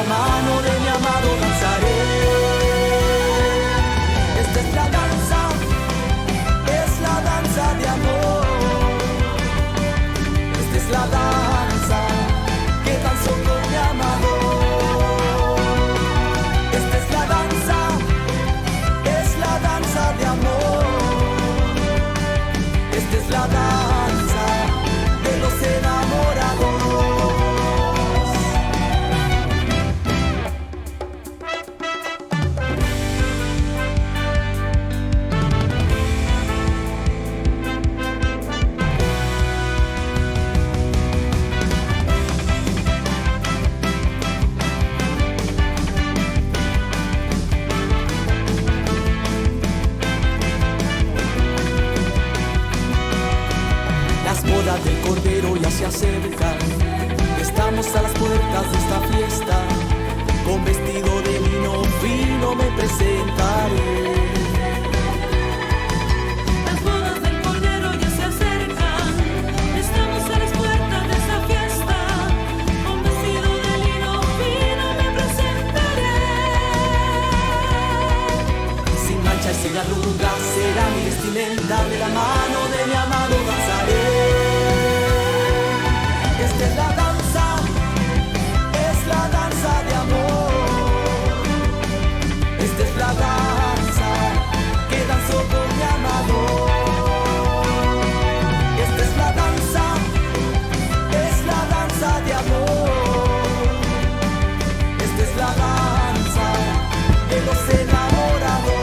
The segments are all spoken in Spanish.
mano de mi amado danzaré. Esta es la danza de amor. Esta es la danza que danzo con mi amado. Esta es la danza de amor. Esta es la danza de los enamorados. Del Cordero ya se acerca, estamos a las puertas de esta fiesta, con vestido de lino fino me presentaré. Las bodas del Cordero ya se acercan, estamos a las puertas de esta fiesta, con vestido de lino fino me presentaré. Sin mancha y sin arrugas será mi vestimenta, de la mano de mi amado danzaré. Esta es la danza de amor. Esta es la danza que danzo con mi amado. Esta es la danza de amor. Esta es la danza de los enamorados.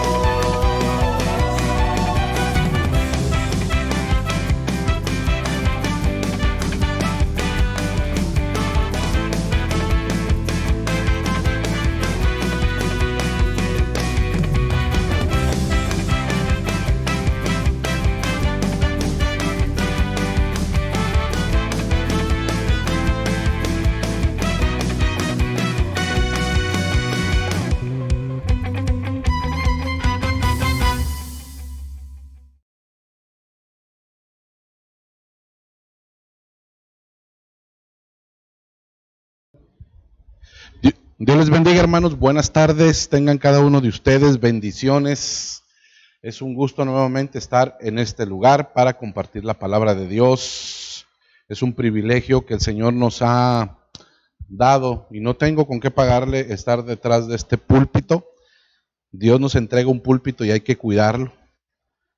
Dios les bendiga, hermanos, buenas tardes, tengan cada uno de ustedes bendiciones. Es un gusto nuevamente estar en este lugar para compartir la palabra de Dios. Es un privilegio que el Señor nos ha dado y no tengo con qué pagarle estar detrás de este púlpito. Dios nos entrega un púlpito y hay que cuidarlo.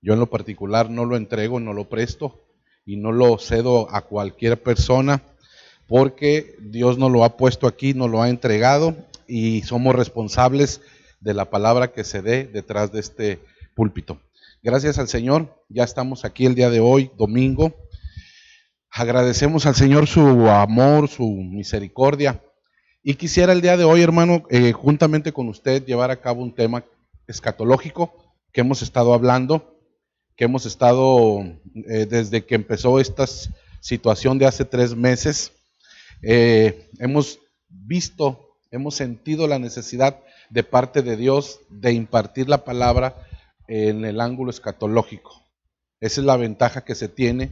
Yo en lo particular no lo entrego, no lo presto y no lo cedo a cualquier persona, porque Dios nos lo ha puesto aquí, nos lo ha entregado y somos responsables de la palabra que se dé detrás de este púlpito. Gracias al Señor, ya estamos aquí el día de hoy, domingo. Agradecemos al Señor su amor, su misericordia. Y quisiera el día de hoy, hermano, juntamente con usted, llevar a cabo un tema escatológico que hemos estado hablando, que hemos estado desde que empezó esta situación de hace 3 meses. Hemos visto, hemos sentido la necesidad de parte de Dios de impartir la palabra en el ángulo escatológico. Esa es la ventaja que se tiene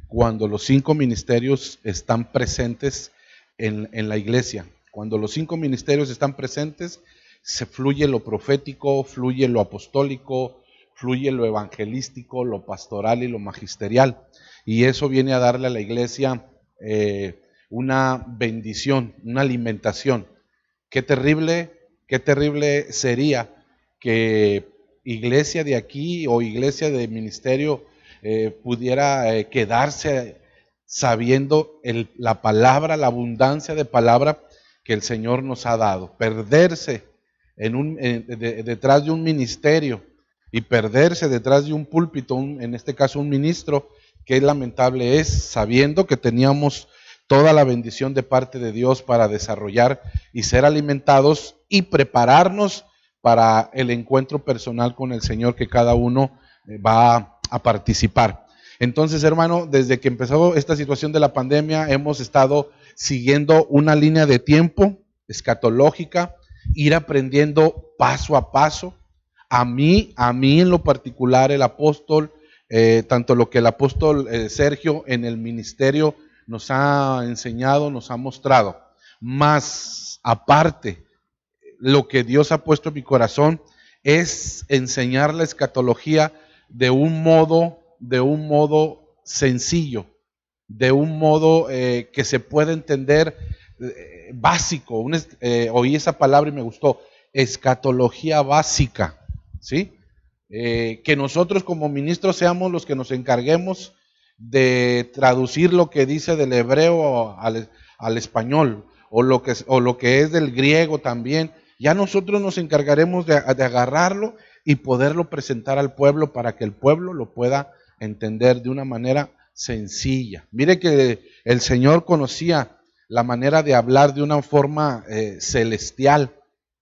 cuando los 5 ministerios están presentes en la iglesia. Cuando los 5 ministerios están presentes, se fluye lo profético, fluye lo apostólico, fluye lo evangelístico, lo pastoral y lo magisterial. Y eso viene a darle a la iglesia una bendición, una alimentación. Qué terrible sería que iglesia de aquí o iglesia de ministerio pudiera quedarse sabiendo la palabra, la abundancia de palabra que el Señor nos ha dado, perderse detrás de un ministerio y perderse detrás de un púlpito, en este caso un ministro. Qué lamentable es, sabiendo que teníamos toda la bendición de parte de Dios para desarrollar y ser alimentados y prepararnos para el encuentro personal con el Señor que cada uno va a participar. Entonces, hermano, desde que empezó esta situación de la pandemia, hemos estado siguiendo una línea de tiempo escatológica, ir aprendiendo paso a paso. A mí en lo particular, el apóstol, tanto lo que el apóstol Sergio en el ministerio nos ha enseñado, nos ha mostrado. Más aparte, lo que Dios ha puesto en mi corazón es enseñar la escatología de un modo sencillo, de un modo que se pueda entender básico. Oí esa palabra y me gustó, escatología básica, ¿sí? Que nosotros como ministros seamos los que nos encarguemos de traducir lo que dice del hebreo al español, o lo que es del griego también. Ya nosotros nos encargaremos de agarrarlo y poderlo presentar al pueblo para que el pueblo lo pueda entender de una manera sencilla. Mire que el Señor conocía la manera de hablar de una forma celestial,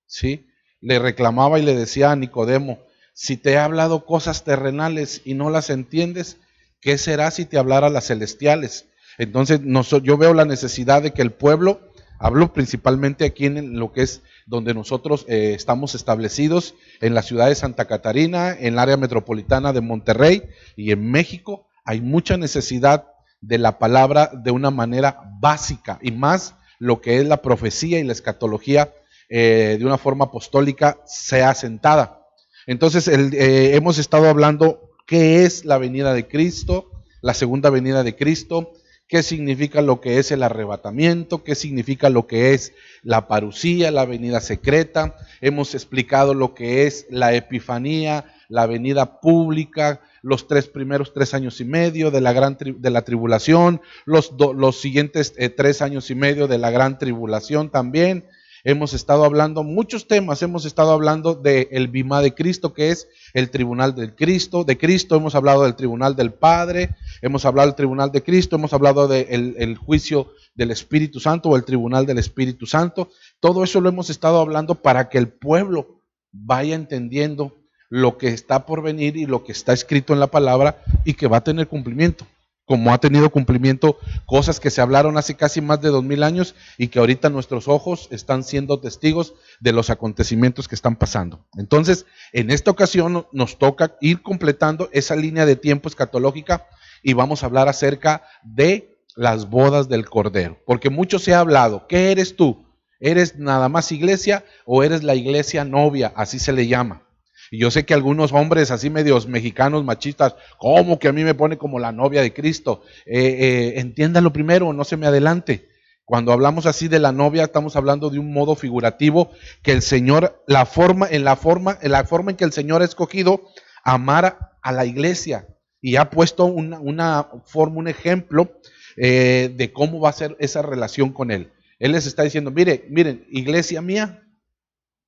¿sí? Le reclamaba y le decía a Nicodemo, si te he hablado cosas terrenales y no las entiendes, ¿qué será si te hablara las celestiales? Entonces yo veo la necesidad de que el pueblo, hablo principalmente aquí en lo que es donde nosotros estamos establecidos, en la ciudad de Santa Catarina, en el área metropolitana de Monterrey y en México, hay mucha necesidad de la palabra de una manera básica, y más lo que es la profecía y la escatología de una forma apostólica sea asentada. Entonces hemos estado hablando qué es la venida de Cristo, la segunda venida de Cristo, qué significa lo que es el arrebatamiento, qué significa lo que es la parucía, la venida secreta. Hemos explicado lo que es la epifanía, la venida pública, los primeros 3 años y medio de la tribulación, los siguientes 3 años y medio de la gran tribulación también. Hemos estado hablando muchos temas, hemos estado hablando del bimá de Cristo, que es el tribunal de Cristo, hemos hablado del tribunal del Padre, hemos hablado del tribunal de Cristo, hemos hablado del juicio del Espíritu Santo o el tribunal del Espíritu Santo. Todo eso lo hemos estado hablando para que el pueblo vaya entendiendo lo que está por venir y lo que está escrito en la palabra y que va a tener cumplimiento. Como ha tenido cumplimiento cosas que se hablaron hace casi más de 2000 años y que ahorita nuestros ojos están siendo testigos de los acontecimientos que están pasando. Entonces, en esta ocasión nos toca ir completando esa línea de tiempo escatológica y vamos a hablar acerca de las bodas del Cordero. Porque mucho se ha hablado. ¿Qué eres tú? ¿Eres nada más iglesia o eres la iglesia novia? Así se le llama. Y yo sé que algunos hombres así medios mexicanos machistas, ¿cómo que a mí me pone como la novia de Cristo? Entiéndalo primero, no se me adelante. Cuando hablamos así de la novia, estamos hablando de un modo figurativo que el Señor, la forma en que el Señor ha escogido amar a la iglesia y ha puesto una forma, un ejemplo de cómo va a ser esa relación con Él. Él les está diciendo, miren, iglesia mía,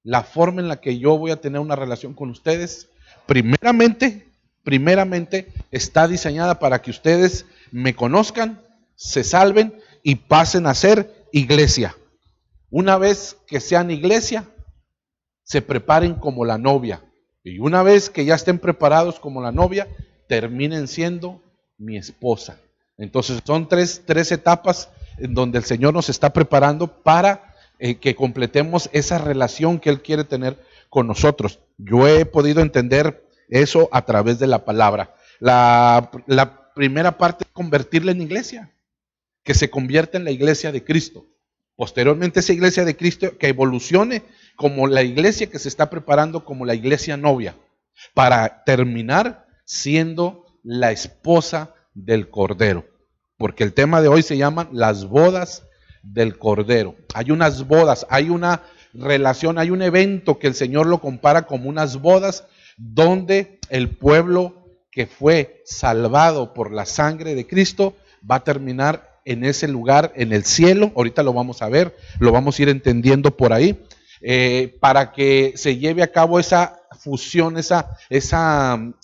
la forma en la que yo voy a tener una relación con ustedes, primeramente está diseñada para que ustedes me conozcan, se salven y pasen a ser iglesia. Una vez que sean iglesia, se preparen como la novia. Y una vez que ya estén preparados como la novia, terminen siendo mi esposa. Entonces son tres etapas en donde el Señor nos está preparando para que completemos esa relación que Él quiere tener con nosotros. Yo he podido entender eso a través de la palabra. La primera parte es convertirla en iglesia, que se convierta en la iglesia de Cristo. Posteriormente esa iglesia de Cristo que evolucione como la iglesia que se está preparando como la iglesia novia, para terminar siendo la esposa del Cordero. Porque el tema de hoy se llama las bodas del Cordero. Hay unas bodas, hay una relación, hay un evento que el Señor lo compara como unas bodas donde el pueblo que fue salvado por la sangre de Cristo va a terminar en ese lugar, en el cielo. Ahorita lo vamos a ver, lo vamos a ir entendiendo por ahí, para que se lleve a cabo esa fusión, esa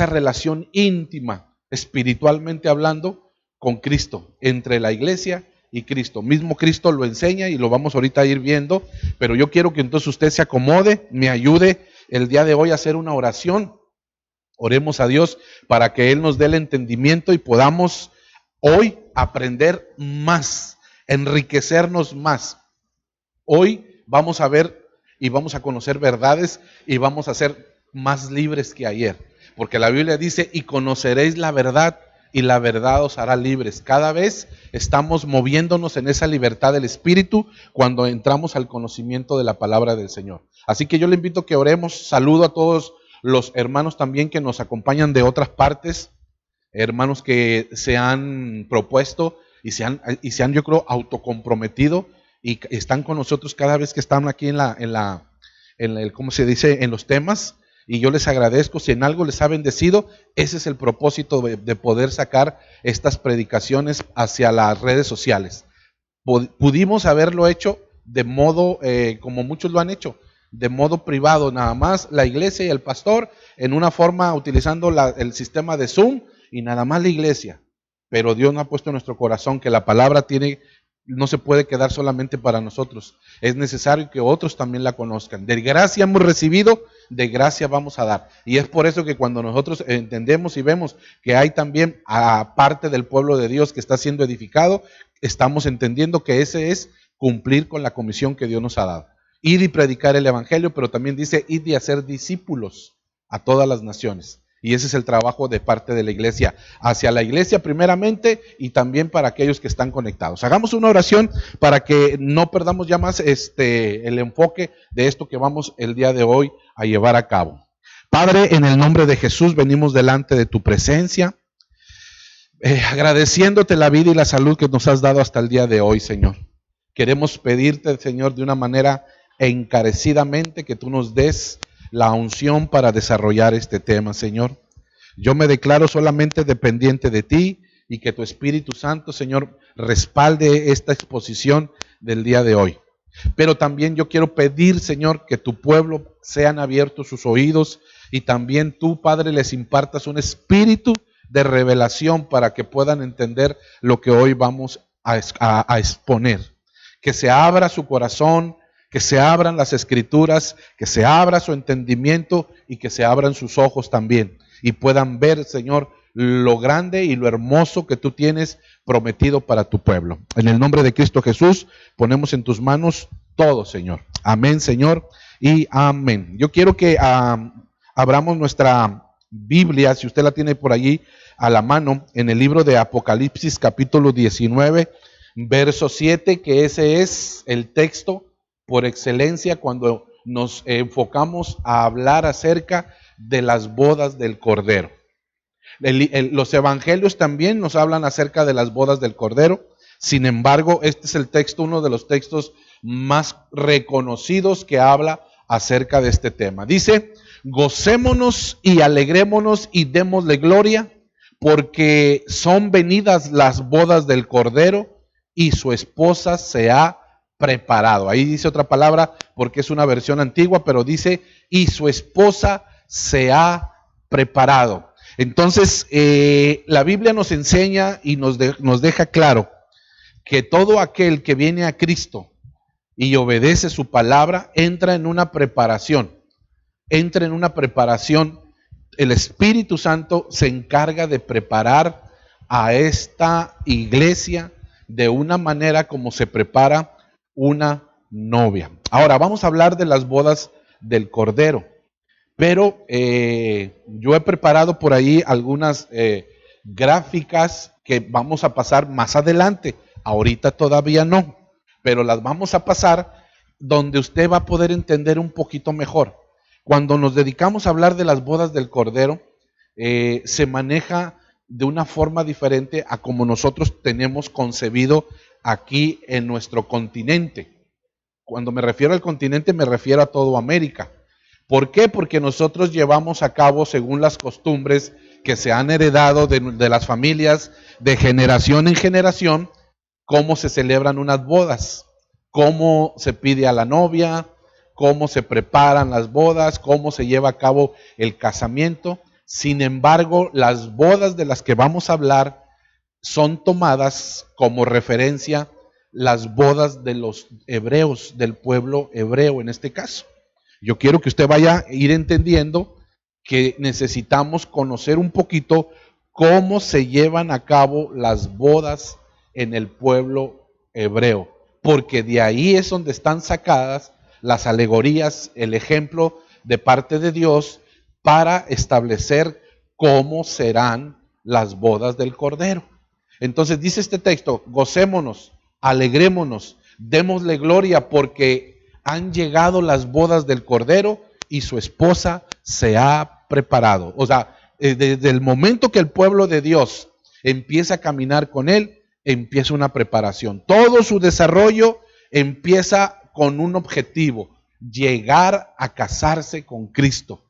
relación íntima, espiritualmente hablando, con Cristo, entre la iglesia y Cristo. Mismo Cristo lo enseña y lo vamos ahorita a ir viendo, pero yo quiero que entonces usted se acomode, me ayude el día de hoy a hacer una oración. Oremos a Dios para que Él nos dé el entendimiento y podamos hoy aprender más, enriquecernos más. Hoy vamos a ver y vamos a conocer verdades y vamos a ser más libres que ayer, porque la Biblia dice, y conoceréis la verdad y la verdad os hará libres. Cada vez estamos moviéndonos en esa libertad del Espíritu cuando entramos al conocimiento de la palabra del Señor. Así que yo le invito a que oremos. Saludo a todos los hermanos también que nos acompañan de otras partes, hermanos que se han propuesto y se han yo creo autocomprometido y están con nosotros cada vez que están aquí ¿cómo se dice? En los temas. Y yo les agradezco, si en algo les ha bendecido, ese es el propósito de poder sacar estas predicaciones hacia las redes sociales. Pudimos haberlo hecho de modo, como muchos lo han hecho, de modo privado, nada más la iglesia y el pastor, en una forma utilizando el sistema de Zoom y nada más la iglesia. Pero Dios nos ha puesto en nuestro corazón que la palabra no se puede quedar solamente para nosotros. Es necesario que otros también la conozcan. De gracia hemos recibido, de gracia vamos a dar. Y es por eso que cuando nosotros entendemos y vemos que hay también parte del pueblo de Dios que está siendo edificado, estamos entendiendo que ese es cumplir con la comisión que Dios nos ha dado. Ir y predicar el evangelio, pero también dice ir y hacer discípulos a todas las naciones. Y ese es el trabajo de parte de la iglesia, hacia la iglesia primeramente y también para aquellos que están conectados. Hagamos una oración para que no perdamos ya más el enfoque de esto que vamos el día de hoy a llevar a cabo. Padre, en el nombre de Jesús venimos delante de tu presencia, agradeciéndote la vida y la salud que nos has dado hasta el día de hoy, Señor. Queremos pedirte, Señor, de una manera encarecidamente que tú nos des la unción para desarrollar este tema, Señor. Yo me declaro solamente dependiente de ti y que tu Espíritu Santo, Señor, respalde esta exposición del día de hoy. Pero también yo quiero pedir, Señor, que tu pueblo sean abiertos sus oídos y también tú, Padre, les impartas un espíritu de revelación para que puedan entender lo que hoy vamos a exponer. Que se abra su corazón, que se abran las escrituras, que se abra su entendimiento y que se abran sus ojos también y puedan ver, Señor, lo grande y lo hermoso que tú tienes prometido para tu pueblo. En el nombre de Cristo Jesús, ponemos en tus manos todo, Señor. Amén, Señor, y amén. Yo quiero que abramos nuestra Biblia, si usted la tiene por allí a la mano, en el libro de Apocalipsis, capítulo 19, verso 7, que ese es el texto por excelencia cuando nos enfocamos a hablar acerca de las bodas del Cordero. Los evangelios también nos hablan acerca de las bodas del Cordero. Sin embargo, este es el texto, uno de los textos más reconocidos que habla acerca de este tema. Dice: gocémonos y alegrémonos y démosle gloria, porque son venidas las bodas del Cordero y su esposa se ha preparado. Ahí dice otra palabra porque es una versión antigua, pero dice y su esposa se ha preparado. Entonces la Biblia nos enseña y nos deja claro que todo aquel que viene a Cristo y obedece su palabra entra en una preparación. El Espíritu Santo se encarga de preparar a esta iglesia de una manera como se prepara una novia. Ahora vamos a hablar de las bodas del Cordero, pero yo he preparado por ahí algunas gráficas que vamos a pasar más adelante. Ahorita todavía no, pero las vamos a pasar donde usted va a poder entender un poquito mejor. Cuando nos dedicamos a hablar de las bodas del Cordero, se maneja de una forma diferente a como nosotros tenemos concebido aquí en nuestro continente. Cuando me refiero al continente, me refiero a toda América. ¿Por qué? Porque nosotros llevamos a cabo, según las costumbres que se han heredado de las familias de generación en generación, cómo se celebran unas bodas, cómo se pide a la novia, cómo se preparan las bodas, cómo se lleva a cabo el casamiento. Sin embargo, las bodas de las que vamos a hablar son tomadas como referencia las bodas de los hebreos, del pueblo hebreo en este caso. Yo quiero que usted vaya a ir entendiendo que necesitamos conocer un poquito cómo se llevan a cabo las bodas en el pueblo hebreo, porque de ahí es donde están sacadas las alegorías, el ejemplo de parte de Dios para establecer cómo serán las bodas del Cordero. Entonces dice este texto, gocémonos, alegrémonos, démosle gloria porque han llegado las bodas del Cordero y su esposa se ha preparado. O sea, desde el momento que el pueblo de Dios empieza a caminar con Él, empieza una preparación. Todo su desarrollo empieza con un objetivo, llegar a casarse con Cristo.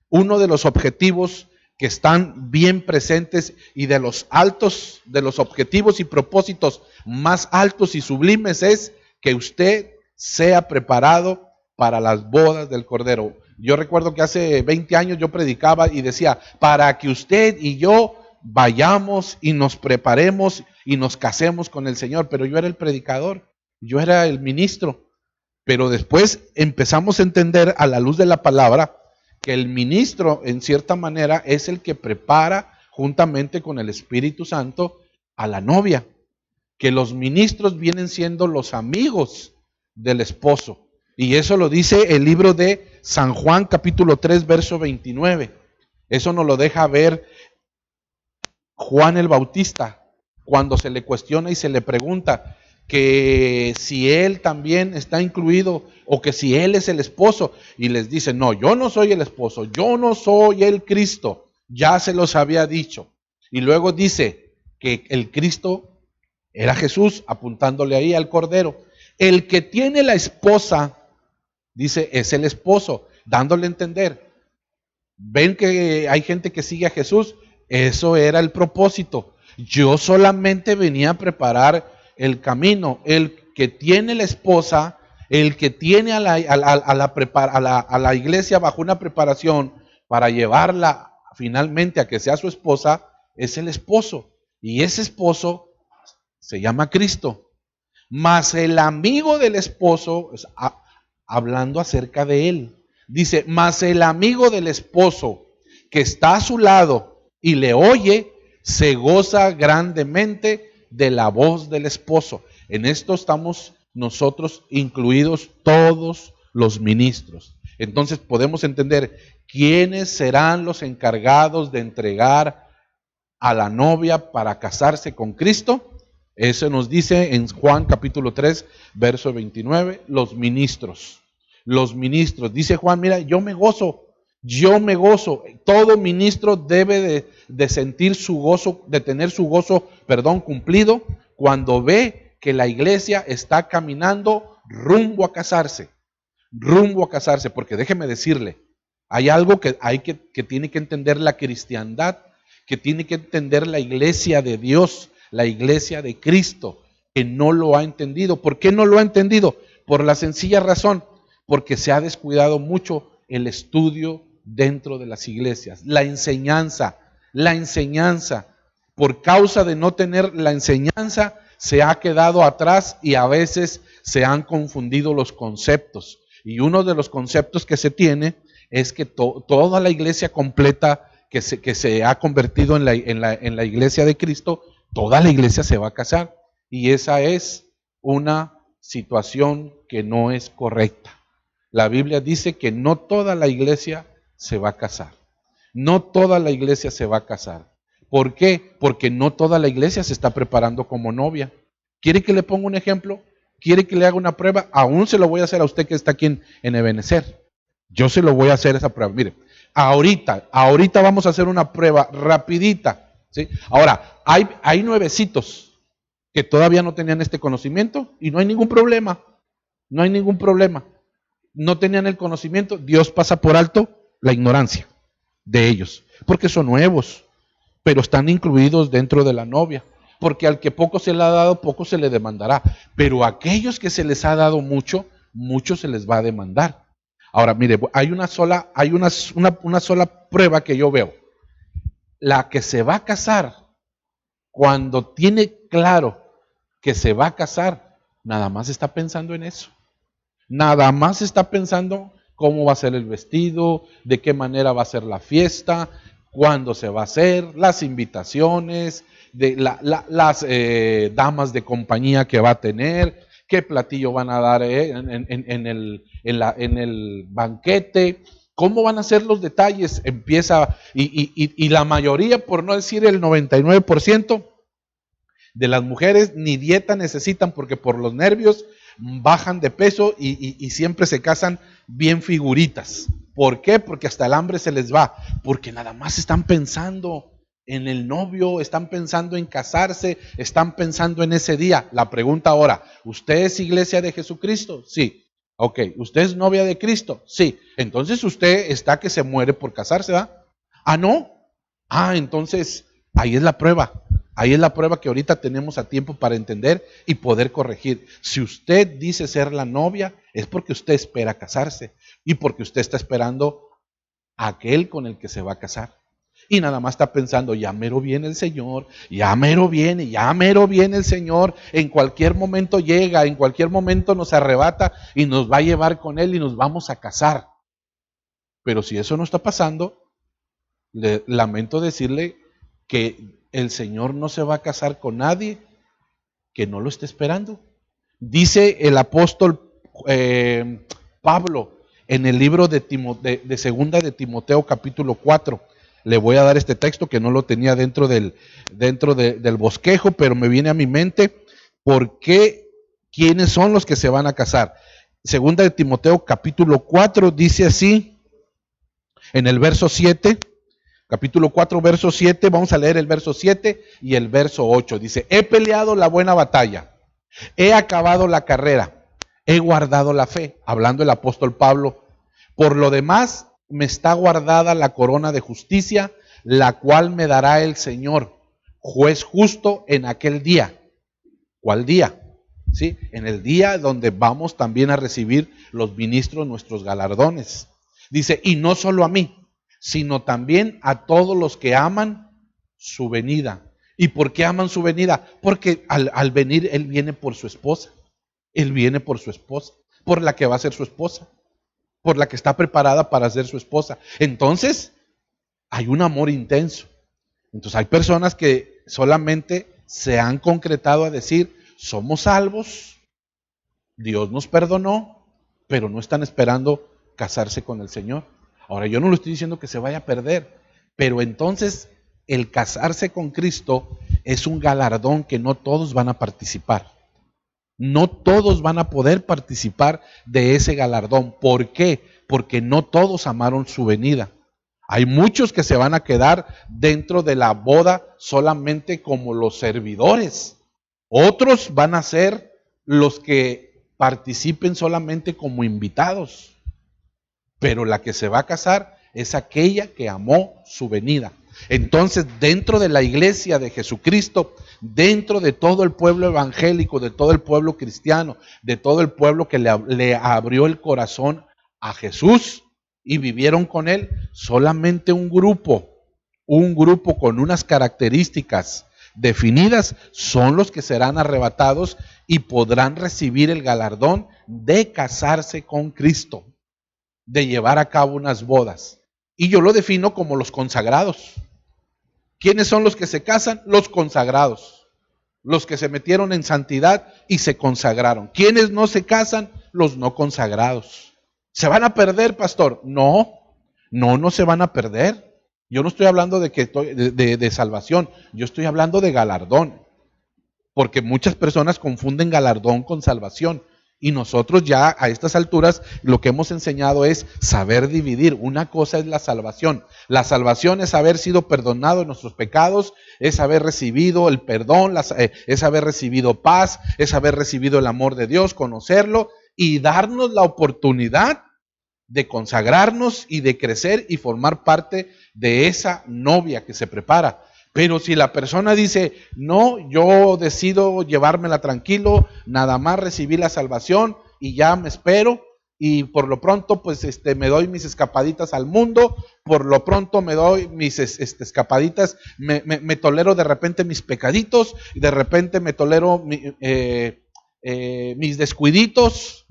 Uno de los objetivos que están bien presentes y de los objetivos y propósitos más altos y sublimes es que usted sea preparado para las bodas del Cordero. Yo recuerdo que hace 20 años yo predicaba y decía, para que usted y yo vayamos y nos preparemos y nos casemos con el Señor, pero yo era el predicador, yo era el ministro, pero después empezamos a entender a la luz de la palabra que el ministro en cierta manera es el que prepara juntamente con el Espíritu Santo a la novia, que los ministros vienen siendo los amigos del esposo, y eso lo dice el libro de San Juan capítulo 3 verso 29, eso nos lo deja ver Juan el Bautista, cuando se le cuestiona y se le pregunta que si él también está incluido o que si él es el esposo, y les dice, no, yo no soy el esposo, yo no soy el Cristo, ya se los había dicho. Y luego dice que el Cristo era Jesús, apuntándole ahí al Cordero. El que tiene la esposa, dice, es el esposo, dándole a entender. Ven que hay gente que sigue a Jesús. Eso era el propósito. Yo solamente venía a preparar el camino. El que tiene la esposa, el que tiene a la iglesia bajo una preparación para llevarla finalmente a que sea su esposa, es el esposo. Y ese esposo se llama Cristo. Mas el amigo del esposo, hablando acerca de él, dice, mas el amigo del esposo que está a su lado y le oye, se goza grandemente de la voz del esposo. En esto estamos nosotros incluidos todos los ministros. Entonces podemos entender quiénes serán los encargados de entregar a la novia para casarse con Cristo. Eso nos dice en Juan capítulo 3, verso 29, los ministros. Los ministros. Dice Juan, mira, yo me gozo. Todo ministro debe de sentir su gozo, de tener su gozo, cumplido cuando ve que la iglesia está caminando rumbo a casarse, porque déjeme decirle, hay algo que tiene que entender la cristiandad, que tiene que entender la iglesia de Dios, la iglesia de Cristo, que no lo ha entendido. ¿Por qué no lo ha entendido? Por la sencilla razón, porque se ha descuidado mucho el estudio dentro de las iglesias, la enseñanza, por causa de no tener la enseñanza, se ha quedado atrás y a veces se han confundido los conceptos. Y uno de los conceptos que se tiene es que toda la iglesia completa que se ha convertido en la iglesia de Cristo, toda la iglesia se va a casar. Y esa es una situación que no es correcta. La Biblia dice que no toda la iglesia se va a casar. No toda la iglesia se va a casar. ¿Por qué? Porque no toda la iglesia se está preparando como novia. ¿Quiere que le ponga un ejemplo? ¿Quiere que le haga una prueba? Aún se lo voy a hacer a usted que está aquí en Ebenezer. Yo se lo voy a hacer esa prueba. Mire, ahorita vamos a hacer una prueba rapidita, ¿sí? Ahora, hay nuevecitos que todavía no tenían este conocimiento y no hay ningún problema. No hay ningún problema. No tenían el conocimiento, Dios pasa por alto la ignorancia de ellos, porque son nuevos, pero están incluidos dentro de la novia, porque al que poco se le ha dado, poco se le demandará, pero a aquellos que se les ha dado mucho, mucho se les va a demandar. Ahora, mire, hay una sola prueba que yo veo. La que se va a casar, cuando tiene claro que se va a casar, nada más está pensando en eso. Nada más está pensando cómo va a ser el vestido, de qué manera va a ser la fiesta, cuándo se va a hacer, las invitaciones, las damas de compañía que va a tener, qué platillo van a dar en el banquete, ¿Cómo van a ser los detalles? Empieza, y la mayoría, por no decir el 99% de las mujeres, ni dieta necesitan porque por los nervios bajan de peso y siempre se casan bien figuritas. ¿Por qué? Porque hasta el hambre se les va, porque nada más están pensando en el novio, están pensando en casarse, están pensando en ese día. La pregunta ahora, ¿usted es iglesia de Jesucristo? Sí. Ok, ¿usted es novia de Cristo? Sí. Entonces usted está que se muere por casarse, ¿verdad? Ah, ¿no? Ah, entonces ahí es la prueba. Ahí es la prueba que ahorita tenemos a tiempo para entender y poder corregir. Si usted dice ser la novia, es porque usted espera casarse y porque usted está esperando a aquel con el que se va a casar. Y nada más está pensando, ya mero viene el Señor, ya mero viene el Señor, en cualquier momento llega, en cualquier momento nos arrebata y nos va a llevar con Él y nos vamos a casar. Pero si eso no está pasando, lamento decirle que el Señor no se va a casar con nadie que no lo esté esperando. Dice el apóstol Pablo en el libro de segunda de Timoteo capítulo 4. Le voy a dar este texto que no lo tenía dentro del bosquejo, pero me viene a mi mente. ¿Por qué? ¿Quiénes son los que se van a casar? Segunda de Timoteo capítulo 4 dice así, en el verso 7, capítulo 4 verso 7, vamos a leer el verso 7 y el verso 8. Dice, he peleado la buena batalla, he acabado la carrera, he guardado la fe, hablando el apóstol Pablo. Por lo demás, me está guardada la corona de justicia, la cual me dará el Señor, juez justo en aquel día. ¿Cuál día? ¿Sí? En el día donde vamos también a recibir los ministros nuestros galardones. Dice, y no solo a mí, sino también a todos los que aman su venida. ¿Y por qué aman su venida? Porque al venir Él viene por su esposa. Él viene por su esposa, por la que va a ser su esposa, por la que está preparada para ser su esposa. Entonces, hay un amor intenso. Entonces, hay personas que solamente se han concretado a decir, somos salvos, Dios nos perdonó, pero no están esperando casarse con el Señor. Ahora, yo no lo estoy diciendo que se vaya a perder, pero entonces el casarse con Cristo es un galardón que no todos van a participar. No todos van a poder participar de ese galardón. ¿Por qué? Porque no todos amaron su venida. Hay muchos que se van a quedar dentro de la boda solamente como los servidores. Otros van a ser los que participen solamente como invitados. Pero la que se va a casar es aquella que amó su venida. Entonces, dentro de la iglesia de Jesucristo, dentro de todo el pueblo evangélico, de todo el pueblo cristiano, de todo el pueblo que le abrió el corazón a Jesús y vivieron con Él, solamente un grupo con unas características definidas son los que serán arrebatados y podrán recibir el galardón de casarse con Cristo, de llevar a cabo unas bodas. Y yo lo defino como los consagrados. ¿Quiénes son los que se casan? Los consagrados. Los que se metieron en santidad y se consagraron. ¿Quiénes no se casan? Los no consagrados. ¿Se van a perder, pastor? No se van a perder. Yo no estoy hablando de salvación, yo estoy hablando de galardón. Porque muchas personas confunden galardón con salvación. Y nosotros ya a estas alturas lo que hemos enseñado es saber dividir. Una cosa es la salvación. La salvación es haber sido perdonado de nuestros pecados, es haber recibido el perdón, es haber recibido paz, es haber recibido el amor de Dios, conocerlo y darnos la oportunidad de consagrarnos y de crecer y formar parte de esa novia que se prepara. Pero si la persona dice, no, yo decido llevármela tranquilo, nada más recibí la salvación y ya me espero y por lo pronto pues me doy mis escapaditas al mundo, por lo pronto me doy mis escapaditas, me tolero de repente mis pecaditos, de repente me tolero mis descuiditos,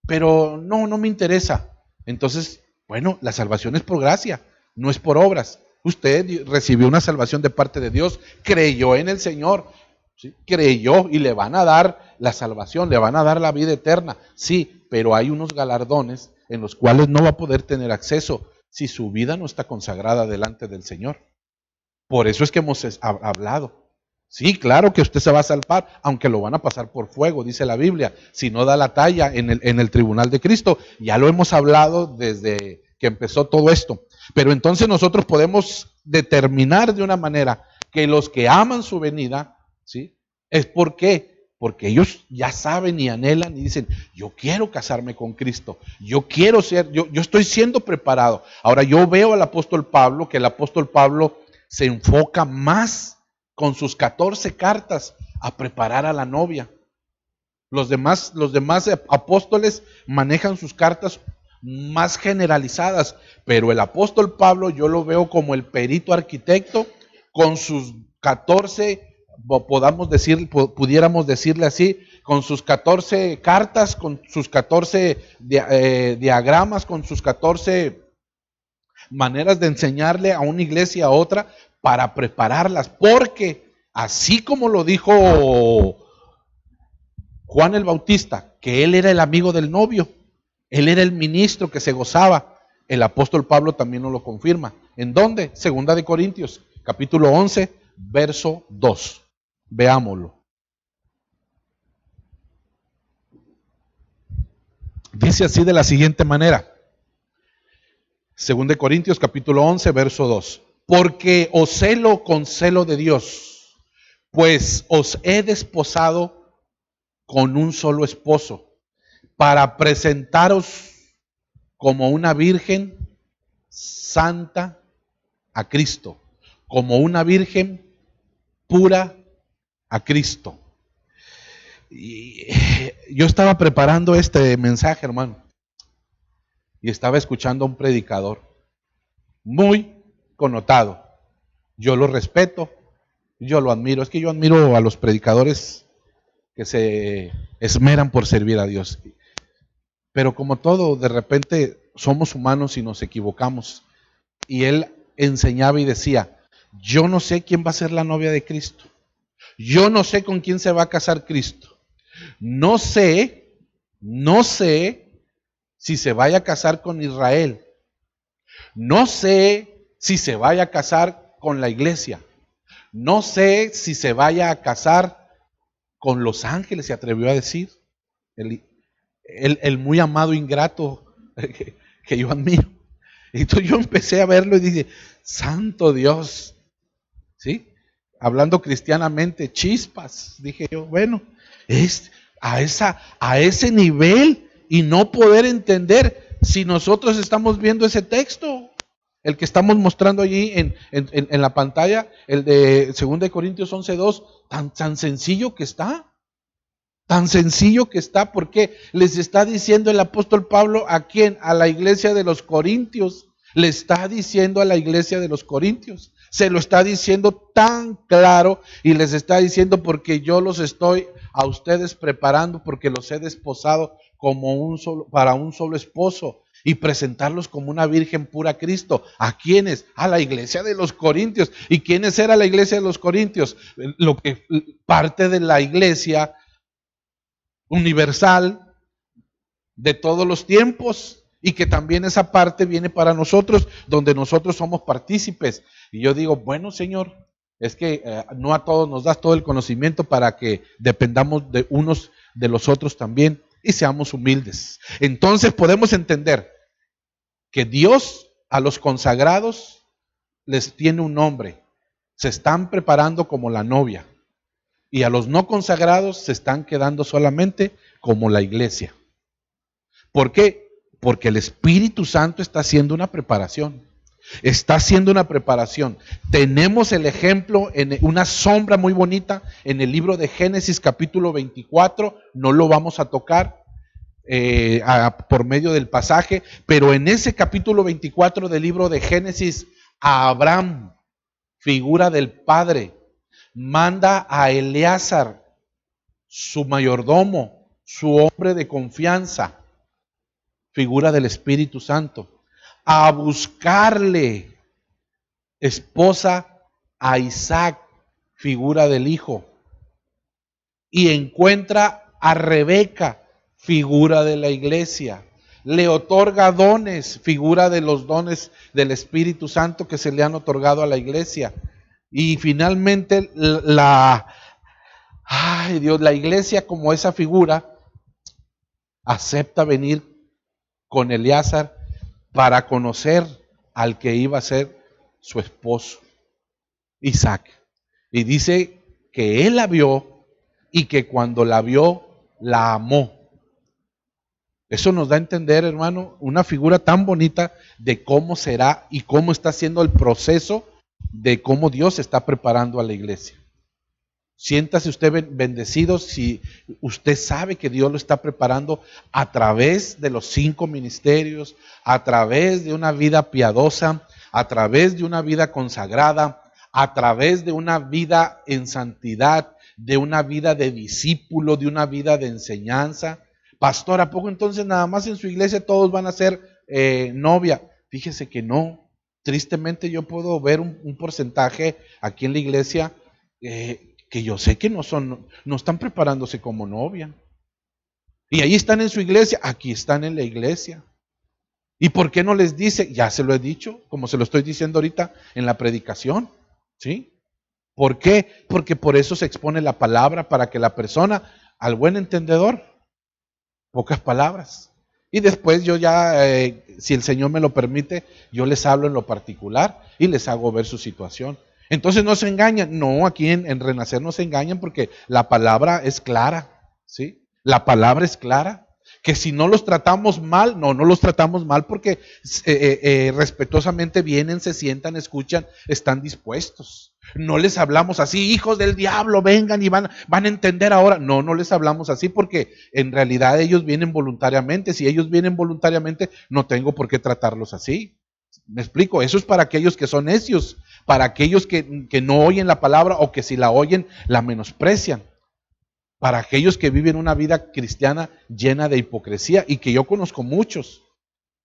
pero no me interesa. Entonces, bueno, la salvación es por gracia, no es por obras. Usted recibió una salvación de parte de Dios, creyó en el Señor, ¿sí? Creyó y le van a dar la salvación, le van a dar la vida eterna, sí, pero hay unos galardones en los cuales no va a poder tener acceso si su vida no está consagrada delante del Señor. Por eso es que hemos hablado. Sí, claro que usted se va a salvar, aunque lo van a pasar por fuego, dice la Biblia, si no da la talla en el tribunal de Cristo. Ya lo hemos hablado desde que empezó todo esto. Pero entonces nosotros podemos determinar de una manera que los que aman su venida, ¿sí? Es porque ellos ya saben y anhelan y dicen, yo quiero casarme con Cristo, yo quiero ser, yo estoy siendo preparado. Ahora yo veo al apóstol Pablo, que el apóstol Pablo se enfoca más con sus 14 cartas a preparar a la novia. Los demás apóstoles manejan sus cartas más generalizadas, pero el apóstol Pablo yo lo veo como el perito arquitecto con sus 14, pudiéramos decirle así, con sus 14 cartas, con sus 14 diagramas, con sus 14 maneras de enseñarle a una iglesia a otra para prepararlas, porque así como lo dijo Juan el Bautista, que él era el amigo del novio, él era el ministro que se gozaba, el apóstol Pablo también nos lo confirma. ¿En dónde? Segunda de Corintios, capítulo 11, verso 2. Veámoslo. Dice así de la siguiente manera. Segunda de Corintios, capítulo 11, verso 2. Porque os celo con celo de Dios, pues os he desposado con un solo esposo, para presentaros como una virgen santa a Cristo, como una virgen pura a Cristo. Y yo estaba preparando este mensaje, hermano, y estaba escuchando a un predicador muy connotado. Yo lo respeto, yo lo admiro. Es que yo admiro a los predicadores que se esmeran por servir a Dios. Pero como todo, de repente somos humanos y nos equivocamos. Y él enseñaba y decía, yo no sé quién va a ser la novia de Cristo. Yo no sé con quién se va a casar Cristo. No sé si se vaya a casar con Israel. No sé si se vaya a casar con la iglesia. No sé si se vaya a casar con los ángeles, se atrevió a decir. El muy amado ingrato que yo admiro. Entonces yo empecé a verlo y dije, santo Dios, ¿sí? Hablando cristianamente, chispas. Dije yo, bueno, es a ese nivel y no poder entender si nosotros estamos viendo ese texto. El que estamos mostrando allí en la pantalla, el de 2 Corintios 11:2, tan sencillo que está. Tan sencillo que está, porque les está diciendo el apóstol Pablo a quién, a la iglesia de los Corintios. Le está diciendo a la iglesia de los Corintios. Se lo está diciendo tan claro y les está diciendo porque yo los estoy a ustedes preparando, porque los he desposado para un solo esposo. Y presentarlos como una virgen pura a Cristo. ¿A quiénes? A la iglesia de los Corintios. ¿Y quiénes era la iglesia de los Corintios? Parte de la iglesia universal de todos los tiempos. Y que también esa parte viene para nosotros, donde nosotros somos partícipes. Y yo digo, bueno, Señor, es que no a todos nos das todo el conocimiento para que dependamos de unos de los otros también y seamos humildes. Entonces podemos entender que Dios a los consagrados les tiene un nombre. Se están preparando como la novia. Y a los no consagrados se están quedando solamente como la iglesia. ¿Por qué? Porque el Espíritu Santo está haciendo una preparación. Está haciendo una preparación. Tenemos el ejemplo, en una sombra muy bonita, en el libro de Génesis capítulo 24. No lo vamos a tocar por medio del pasaje, pero en ese capítulo 24 del libro de Génesis, a Abraham, figura del padre, manda a Eleazar, su mayordomo, su hombre de confianza, figura del Espíritu Santo, a buscarle esposa a Isaac, figura del hijo, y encuentra a Rebeca, figura de la iglesia. le otorga dones, figura de los dones del Espíritu Santo que se le han otorgado a la iglesia. Y finalmente la iglesia como esa figura acepta venir con Eleazar para conocer al que iba a ser su esposo, Isaac. Y dice que él la vio y que cuando la vio, la amó. Eso nos da a entender, hermano, una figura tan bonita de cómo será y cómo está siendo el proceso de cómo Dios está preparando a la iglesia. Siéntase usted bendecido si usted sabe que Dios lo está preparando a través de los 5 ministerios, a través de una vida piadosa, a través de una vida consagrada, a través de una vida en santidad, de una vida de discípulo, de una vida de enseñanza. Pastor, ¿a poco entonces nada más en su iglesia todos van a ser novia? Fíjese que no. Tristemente yo puedo ver un porcentaje aquí en la iglesia que yo sé que no están preparándose como novia. Y ahí están en su iglesia, aquí están en la iglesia. ¿Y por qué no les dice? Ya se lo he dicho, como se lo estoy diciendo ahorita en la predicación. ¿Sí? ¿Por qué? Porque por eso se expone la palabra, para que la persona, al buen entendedor, pocas palabras. Y después yo ya, si el Señor me lo permite, yo les hablo en lo particular y les hago ver su situación. Entonces no se engañan. No, aquí en Renacer no se engañan, porque la palabra es clara. ¿Sí? La palabra es clara. Que si no los tratamos mal, no los tratamos mal, porque respetuosamente vienen, se sientan, escuchan, están dispuestos. No les hablamos así, hijos del diablo, vengan y van a entender ahora. No les hablamos así, porque en realidad ellos vienen voluntariamente. Si ellos vienen voluntariamente, no tengo por qué tratarlos así. ¿Me explico? Eso es para aquellos que son necios, para aquellos que no oyen la palabra, o que si la oyen, la menosprecian. Para aquellos que viven una vida cristiana llena de hipocresía, y que yo conozco muchos,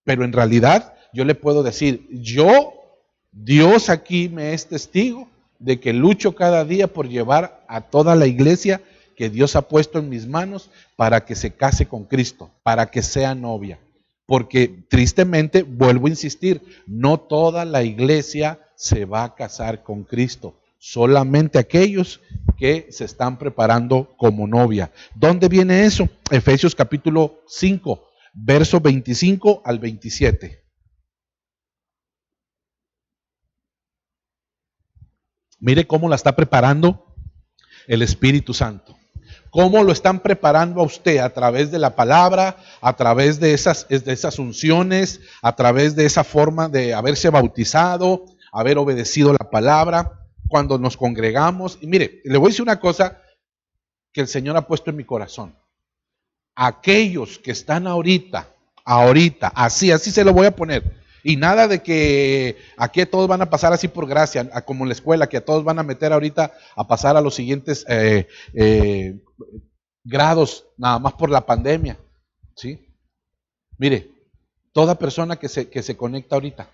pero en realidad yo le puedo decir, Dios aquí me es testigo de que lucho cada día por llevar a toda la iglesia que Dios ha puesto en mis manos para que se case con Cristo, para que sea novia. Porque tristemente, vuelvo a insistir, no toda la iglesia se va a casar con Cristo. Solamente aquellos que se están preparando como novia. ¿Dónde viene eso? Efesios capítulo 5, verso 25 al 27. Mire cómo la está preparando el Espíritu Santo. Cómo lo están preparando a usted a través de la palabra, a través de esas unciones, a través de esa forma de haberse bautizado, haber obedecido la palabra. Cuando nos congregamos, y mire, le voy a decir una cosa que el Señor ha puesto en mi corazón. Aquellos que están ahorita, así se lo voy a poner. Y nada de que aquí todos van a pasar así por gracia, como en la escuela, que a todos van a meter ahorita a pasar a los siguientes grados, nada más por la pandemia. ¿Sí? Mire, toda persona que se conecta ahorita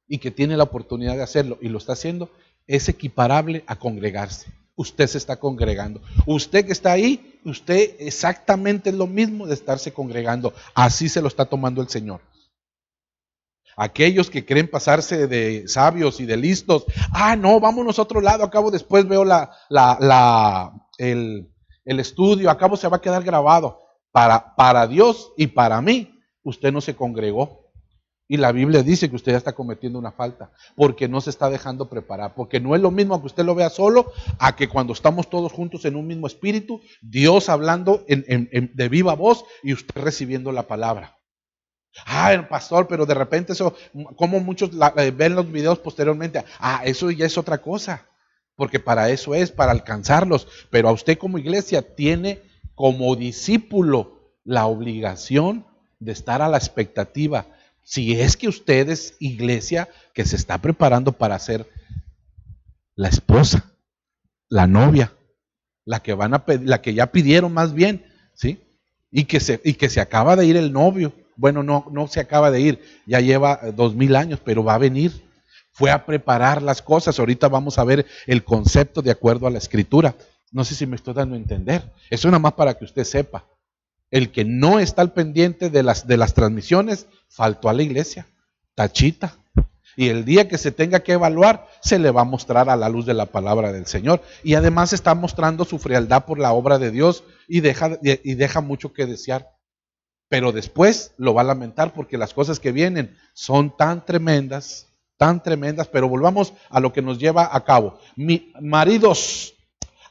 y que tiene la oportunidad de hacerlo y lo está haciendo, es equiparable a congregarse. Usted se está congregando. Usted que está ahí, usted exactamente es lo mismo de estarse congregando. Así se lo está tomando el Señor. Aquellos que creen pasarse de sabios y de listos, no, vámonos a otro lado, acabo después veo el estudio, acabo se va a quedar grabado. Para Dios y para mí, usted no se congregó. Y la Biblia dice que usted ya está cometiendo una falta, porque no se está dejando preparar, porque no es lo mismo que usted lo vea solo, a que cuando estamos todos juntos en un mismo espíritu, Dios hablando de viva voz y usted recibiendo la palabra. Pastor, pero de repente eso, como muchos ven los videos posteriormente, eso ya es otra cosa, porque para eso es, para alcanzarlos, pero a usted como iglesia tiene como discípulo la obligación de estar a la expectativa. Si es que usted es iglesia que se está preparando para ser la esposa, la novia, la que ya pidieron más bien, ¿sí? Y que se acaba de ir el novio. Bueno, no se acaba de ir, ya lleva 2000 años, pero va a venir. Fue a preparar las cosas. Ahorita vamos a ver el concepto de acuerdo a la Escritura. No sé si me estoy dando a entender. Eso nada más para que usted sepa. El que no está al pendiente de las transmisiones, faltó a la iglesia, tachita. Y el día que se tenga que evaluar, se le va a mostrar a la luz de la palabra del Señor. Y además está mostrando su frialdad por la obra de Dios y deja mucho que desear. Pero después lo va a lamentar porque las cosas que vienen son tan tremendas, pero volvamos a lo que nos lleva a cabo. Maridos,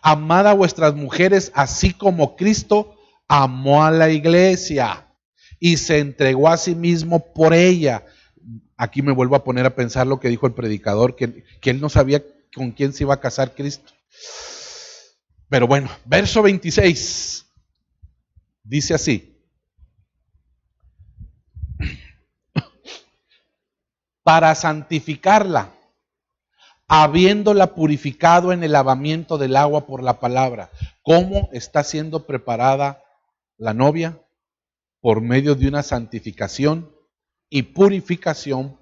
amad a vuestras mujeres así como Cristo amó a la iglesia y se entregó a sí mismo por ella. Aquí me vuelvo a poner a pensar lo que dijo el predicador, que él no sabía con quién se iba a casar Cristo. Pero bueno, verso 26 dice así: para santificarla, habiéndola purificado en el lavamiento del agua por la palabra. ¿Cómo está siendo preparada la novia? Por medio de una santificación y purificación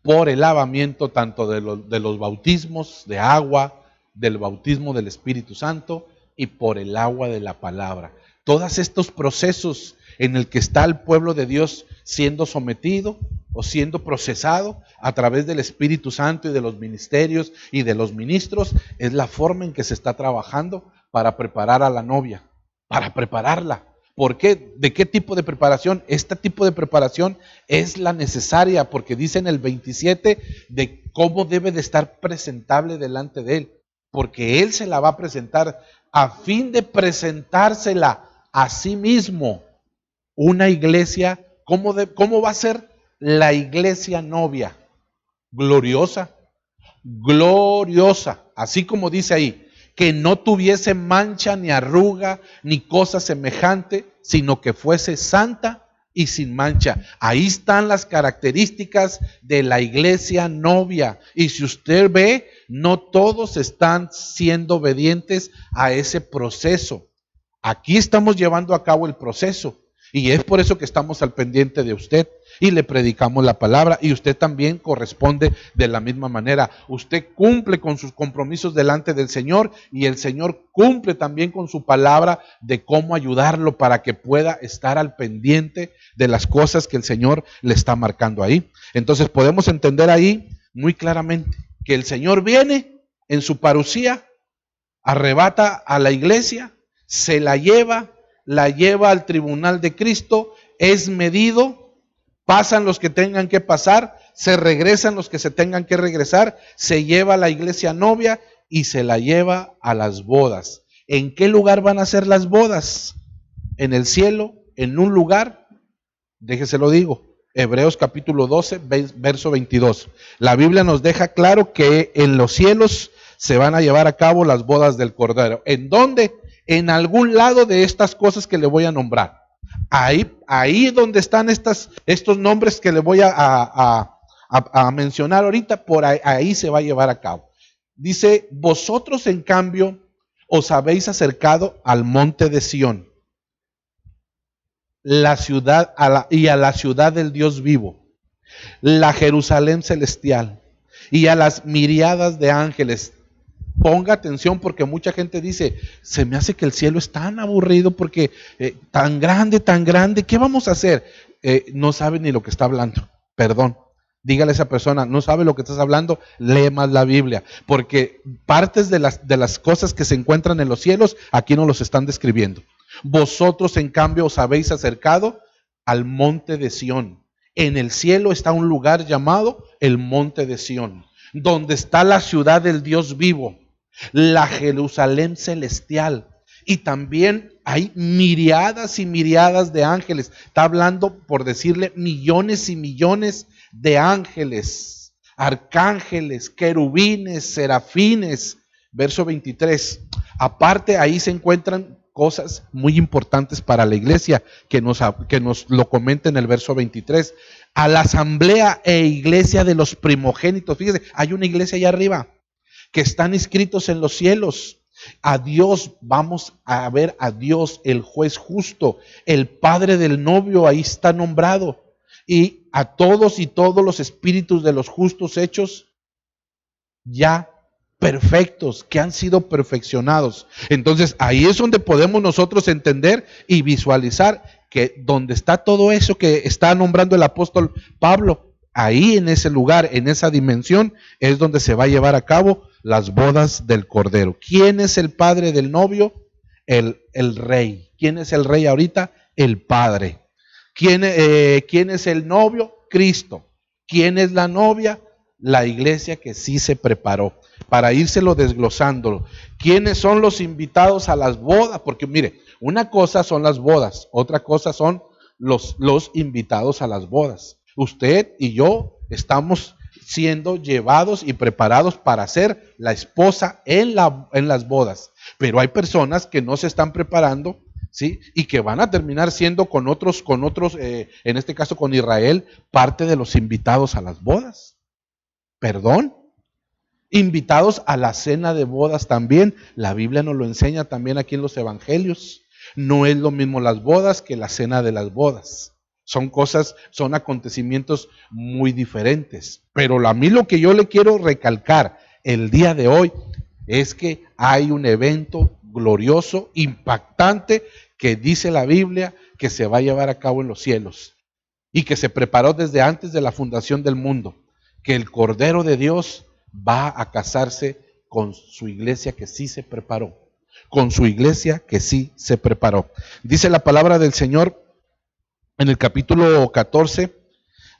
por el lavamiento tanto de los bautismos de agua, del bautismo del Espíritu Santo y por el agua de la palabra. Todos estos procesos en el que está el pueblo de Dios siendo sometido o siendo procesado a través del Espíritu Santo y de los ministerios y de los ministros, es la forma en que se está trabajando para preparar a la novia, para prepararla. ¿Por qué? ¿De qué tipo de preparación? Este tipo de preparación es la necesaria, porque dice en el 27 de cómo debe de estar presentable delante de Él, porque Él se la va a presentar a fin de presentársela a sí mismo. Una iglesia, ¿cómo va a ser la iglesia novia? Gloriosa, gloriosa, así como dice ahí, que no tuviese mancha ni arruga ni cosa semejante, sino que fuese santa y sin mancha. Ahí están las características de la iglesia novia. Y si usted ve, no todos están siendo obedientes a ese proceso. Aquí estamos llevando a cabo el proceso. Y es por eso que estamos al pendiente de usted y le predicamos la palabra, y usted también corresponde de la misma manera. Usted cumple con sus compromisos delante del Señor y el Señor cumple también con su palabra de cómo ayudarlo para que pueda estar al pendiente de las cosas que el Señor le está marcando ahí. Entonces podemos entender ahí muy claramente que el Señor viene en su parusía, arrebata a la iglesia, se la lleva al tribunal de Cristo, es medido, pasan los que tengan que pasar, se regresan los que se tengan que regresar, se lleva a la iglesia novia y se la lleva a las bodas. ¿En qué lugar van a ser las bodas? En el cielo, en un lugar, déjese lo digo, Hebreos capítulo 12, verso 22. La Biblia nos deja claro que en los cielos se van a llevar a cabo las bodas del Cordero. ¿En dónde? En algún lado de estas cosas que le voy a nombrar. Ahí donde están estos nombres que le voy a mencionar ahorita, por ahí se va a llevar a cabo. Dice: vosotros en cambio os habéis acercado al monte de Sión, la ciudad y a la ciudad del Dios vivo, la Jerusalén celestial y a las miriadas de ángeles. Ponga atención, porque mucha gente dice: se me hace que el cielo es tan aburrido porque tan grande, ¿qué vamos a hacer? No sabe ni lo que está hablando, perdón. Dígale a esa persona: no sabe lo que estás hablando, lee más la Biblia, porque partes de las cosas que se encuentran en los cielos, aquí no los están describiendo. Vosotros en cambio os habéis acercado al monte de Sión. En el cielo está un lugar llamado el monte de Sión, donde está la ciudad del Dios vivo, la Jerusalén celestial, y también hay miriadas y miriadas de ángeles. Está hablando, por decirle, millones y millones de ángeles, arcángeles, querubines, serafines. Verso 23. Aparte, ahí se encuentran cosas muy importantes para la iglesia, que nos lo comenta en el verso 23. A la asamblea e iglesia de los primogénitos. Fíjese, hay una iglesia allá arriba que están inscritos en los cielos. A Dios, vamos a ver a Dios, el juez justo, el padre del novio, ahí está nombrado. Y a todos y todos los espíritus de los justos hechos ya perfectos, que han sido perfeccionados. Entonces ahí es donde podemos nosotros entender y visualizar que donde está todo eso que está nombrando el apóstol Pablo, ahí en ese lugar, en esa dimensión, es donde se va a llevar a cabo las bodas del Cordero. ¿Quién es el padre del novio? El rey. ¿Quién es el rey ahorita? El padre. ¿Quién es el novio? Cristo. ¿Quién es la novia? La iglesia que sí se preparó. Para írselo desglosando, ¿quiénes son los invitados a las bodas? Porque mire, una cosa son las bodas, otra cosa son los invitados a las bodas. Usted y yo estamos siendo llevados y preparados para ser la esposa en las bodas. Pero hay personas que no se están preparando, ¿sí? Y que van a terminar siendo con otros, en este caso con Israel, parte de los invitados a las bodas. ¿Perdón? Invitados a la cena de bodas también. La Biblia nos lo enseña también aquí en los evangelios. No es lo mismo las bodas que la cena de las bodas. Son acontecimientos muy diferentes. Pero a mí lo que yo le quiero recalcar el día de hoy es que hay un evento glorioso, impactante, que dice la Biblia que se va a llevar a cabo en los cielos y que se preparó desde antes de la fundación del mundo, que el Cordero de Dios va a casarse con su iglesia que sí se preparó, con su iglesia que sí se preparó. Dice la palabra del Señor en el capítulo 14,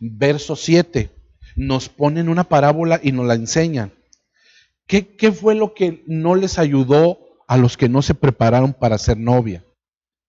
verso 7, nos ponen una parábola y nos la enseñan. ¿Qué fue lo que no les ayudó a los que no se prepararon para ser novia?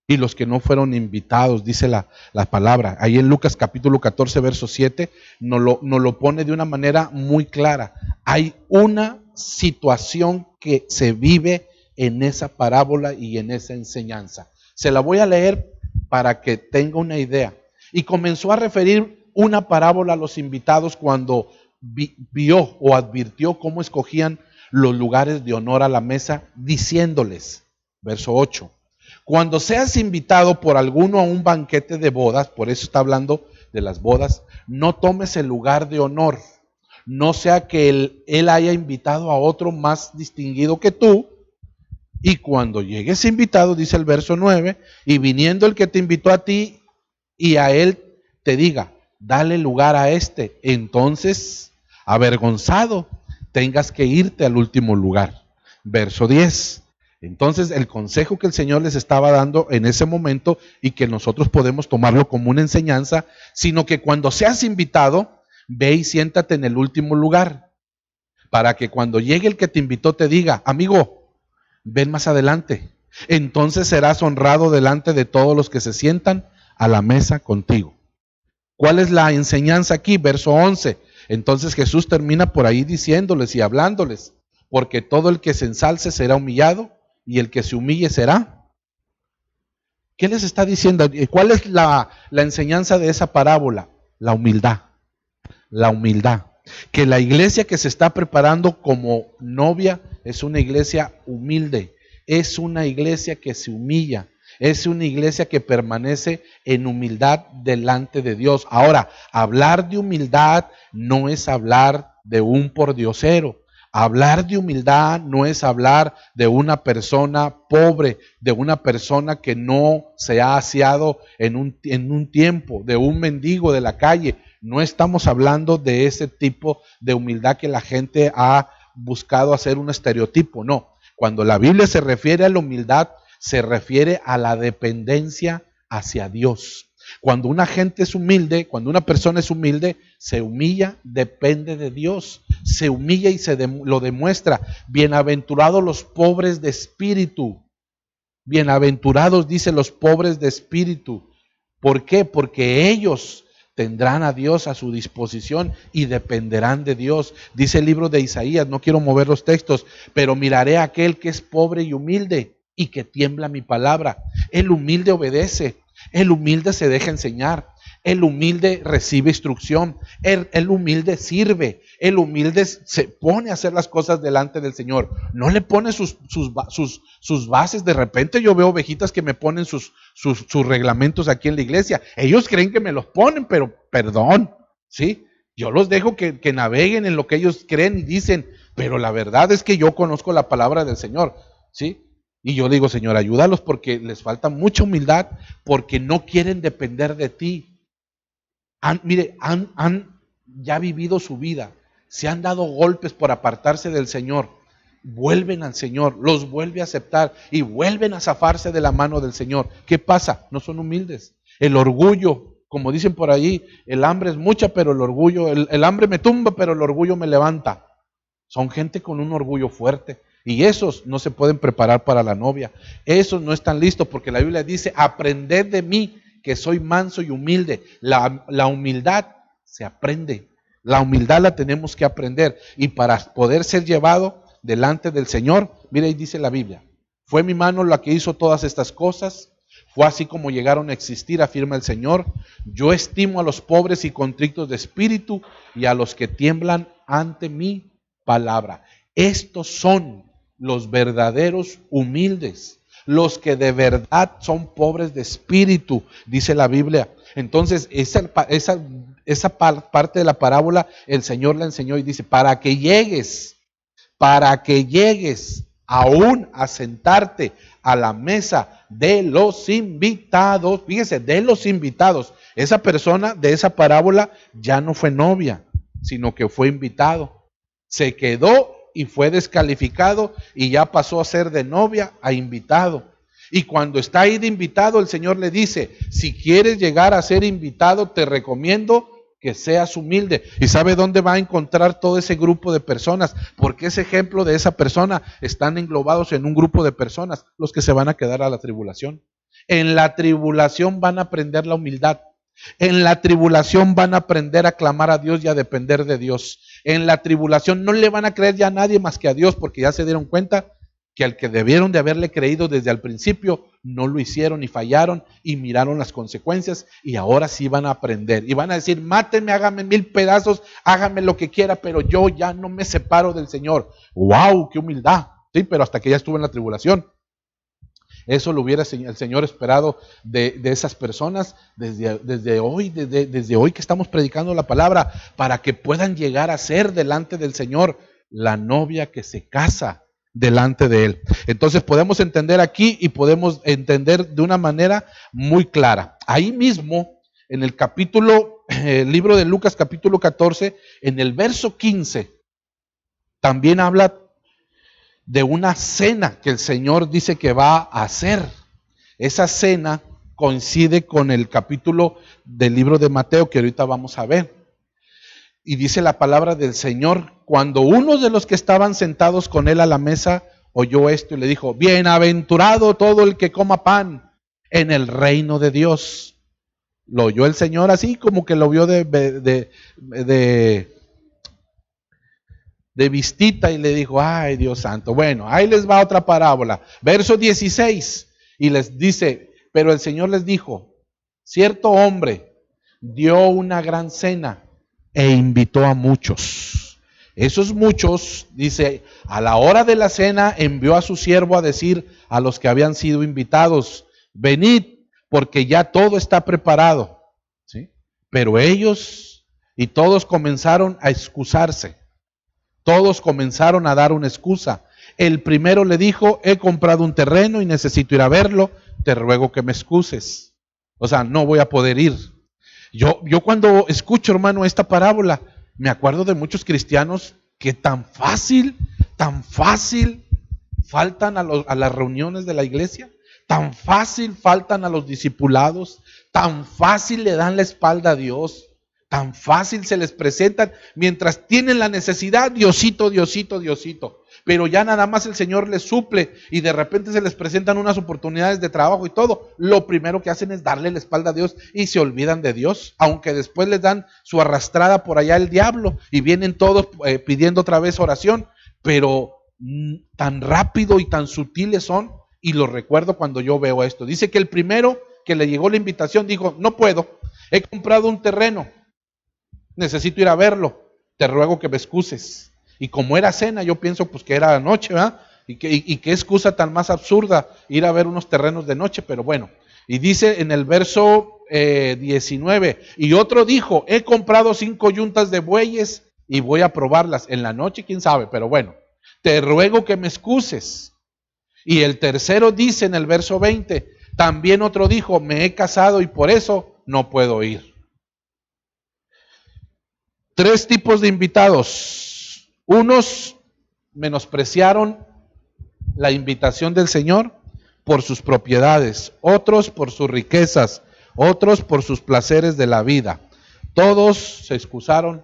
Y los que no fueron invitados, dice la palabra. Ahí en Lucas capítulo 14, verso 7, nos lo pone de una manera muy clara. Hay una situación que se vive en esa parábola y en esa enseñanza. Se la voy a leer para que tenga una idea. Y comenzó a referir una parábola a los invitados cuando vio o advirtió cómo escogían los lugares de honor a la mesa, diciéndoles, verso 8, cuando seas invitado por alguno a un banquete de bodas, por eso está hablando de las bodas, no tomes el lugar de honor, no sea que él haya invitado a otro más distinguido que tú, y cuando llegue ese invitado, dice el verso 9, y viniendo el que te invitó a ti y a él te diga, dale lugar a este, entonces, avergonzado, tengas que irte al último lugar. Verso 10. Entonces el consejo que el Señor les estaba dando en ese momento y que nosotros podemos tomarlo como una enseñanza, sino que cuando seas invitado, ve y siéntate en el último lugar, para que cuando llegue el que te invitó te diga, amigo, ven más adelante. Entonces serás honrado delante de todos los que se sientan a la mesa contigo. ¿Cuál es la enseñanza aquí? Verso 11. Entonces Jesús termina por ahí diciéndoles y hablándoles, porque todo el que se ensalce será humillado y el que se humille será. ¿Qué les está diciendo? ¿Cuál es la enseñanza de esa parábola? La humildad. La humildad. Que la iglesia que se está preparando como novia es una iglesia humilde, es una iglesia que se humilla, es una iglesia que permanece en humildad delante de Dios. Ahora, hablar de humildad no es hablar de un pordiosero. Hablar de humildad no es hablar de una persona pobre, de una persona que no se ha aseado en un tiempo, de un mendigo de la calle. No estamos hablando de ese tipo de humildad que la gente ha buscado hacer un estereotipo, no. Cuando la Biblia se refiere a la humildad, se refiere a la dependencia hacia Dios. Cuando una gente es humilde, cuando una persona es humilde, se humilla, depende de Dios, se humilla y lo demuestra. Bienaventurados los pobres de espíritu, bienaventurados, dice, los pobres de espíritu. ¿Por qué? Porque ellos tendrán a Dios a su disposición y dependerán de Dios. Dice el libro de Isaías, no quiero mover los textos, pero miraré a aquel que es pobre y humilde y que tiembla mi palabra. El humilde obedece. El humilde se deja enseñar, el humilde recibe instrucción, el humilde sirve, el humilde se pone a hacer las cosas delante del Señor, no le pone sus bases. De repente yo veo ovejitas que me ponen sus reglamentos aquí en la iglesia, ellos creen que me los ponen, pero perdón, ¿sí? Yo los dejo que naveguen en lo que ellos creen y dicen, pero la verdad es que yo conozco la palabra del Señor, ¿sí? Y yo digo, Señor, ayúdalos porque les falta mucha humildad, porque no quieren depender de ti. Han ya vivido su vida, se han dado golpes por apartarse del Señor, vuelven al Señor, los vuelve a aceptar y vuelven a zafarse de la mano del Señor. ¿Qué pasa? No son humildes. El orgullo, como dicen por ahí, el hambre es mucha, pero el orgullo, el hambre me tumba, pero el orgullo me levanta. Son gente con un orgullo fuerte. Y esos no se pueden preparar para la novia. Esos no están listos porque la Biblia dice, aprended de mí que soy manso y humilde. La humildad se aprende. La humildad la tenemos que aprender. Y para poder ser llevado delante del Señor, mire ahí dice la Biblia, fue mi mano la que hizo todas estas cosas. Fue así como llegaron a existir, afirma el Señor. Yo estimo a los pobres y contritos de espíritu y a los que tiemblan ante mi palabra. Estos son los verdaderos humildes, los que de verdad son pobres de espíritu, dice la Biblia. Entonces, esa parte de la parábola, el Señor la enseñó y dice, para que llegues aún a sentarte a la mesa de los invitados, fíjese, de los invitados. Esa persona de esa parábola ya no fue novia, sino que fue invitado. Se quedó y fue descalificado y ya pasó a ser de novia a invitado. Y cuando está ahí de invitado, el Señor le dice, si quieres llegar a ser invitado, te recomiendo que seas humilde. ¿Y sabe dónde va a encontrar todo ese grupo de personas? Porque ese ejemplo de esa persona están englobados en un grupo de personas, los que se van a quedar a la tribulación. En la tribulación van a aprender la humildad. En la tribulación van a aprender a clamar a Dios y a depender de Dios. En la tribulación no le van a creer ya a nadie más que a Dios, porque ya se dieron cuenta que al que debieron de haberle creído desde el principio, no lo hicieron y fallaron y miraron las consecuencias y ahora sí van a aprender. Y van a decir, mátenme, háganme 1000 pedazos, háganme lo que quiera, pero yo ya no me separo del Señor. ¡Wow! ¡Qué humildad! Sí, pero hasta que ya estuvo en la tribulación. Eso lo hubiera el Señor esperado de esas personas desde hoy que estamos predicando la palabra, para que puedan llegar a ser delante del Señor la novia que se casa delante de Él. Entonces podemos entender aquí y podemos entender de una manera muy clara. Ahí mismo, en el libro de Lucas capítulo 14, en el verso 15, también habla de una cena que el Señor dice que va a hacer. Esa cena coincide con el capítulo del libro de Mateo que ahorita vamos a ver. Y dice la palabra del Señor, cuando uno de los que estaban sentados con él a la mesa oyó esto y le dijo, bienaventurado todo el que coma pan en el reino de Dios. Lo oyó el Señor así como que lo vio de vistita y le dijo, ay Dios santo. Bueno, ahí les va otra parábola. Verso 16 y les dice, pero el Señor les dijo, cierto hombre dio una gran cena e invitó a muchos. Esos muchos, dice, a la hora de la cena envió a su siervo a decir a los que habían sido invitados, venid, porque ya todo está preparado. ¿Sí? Pero ellos y todos comenzaron a excusarse. Todos comenzaron a dar una excusa. El primero le dijo, he comprado un terreno y necesito ir a verlo, te ruego que me excuses. O sea, no voy a poder ir. Yo cuando escucho, hermano, esta parábola, me acuerdo de muchos cristianos que tan fácil faltan a las reuniones de la iglesia, tan fácil faltan a los discipulados, tan fácil le dan la espalda a Dios, tan fácil se les presentan, mientras tienen la necesidad, Diosito, Diosito, Diosito. Pero ya nada más el Señor les suple y de repente se les presentan unas oportunidades de trabajo y todo. Lo primero que hacen es darle la espalda a Dios y se olvidan de Dios, aunque después les dan su arrastrada por allá el diablo y vienen todos pidiendo otra vez oración, pero tan rápido y tan sutiles son. Y lo recuerdo cuando yo veo esto. Dice que el primero que le llegó la invitación dijo, no puedo, he comprado un terreno, necesito ir a verlo, te ruego que me excuses. Y como era cena, yo pienso pues que era noche, ¿verdad? Y qué excusa tan más absurda ir a ver unos terrenos de noche, pero bueno. Y dice en el verso 19, y otro dijo, he comprado 5 yuntas de bueyes y voy a probarlas. En la noche, quién sabe, pero bueno, te ruego que me excuses. Y el tercero dice en el verso 20, también otro dijo, me he casado y por eso no puedo ir. Tres tipos de invitados. Unos menospreciaron la invitación del Señor por sus propiedades, otros por sus riquezas, otros por sus placeres de la vida. Todos se excusaron,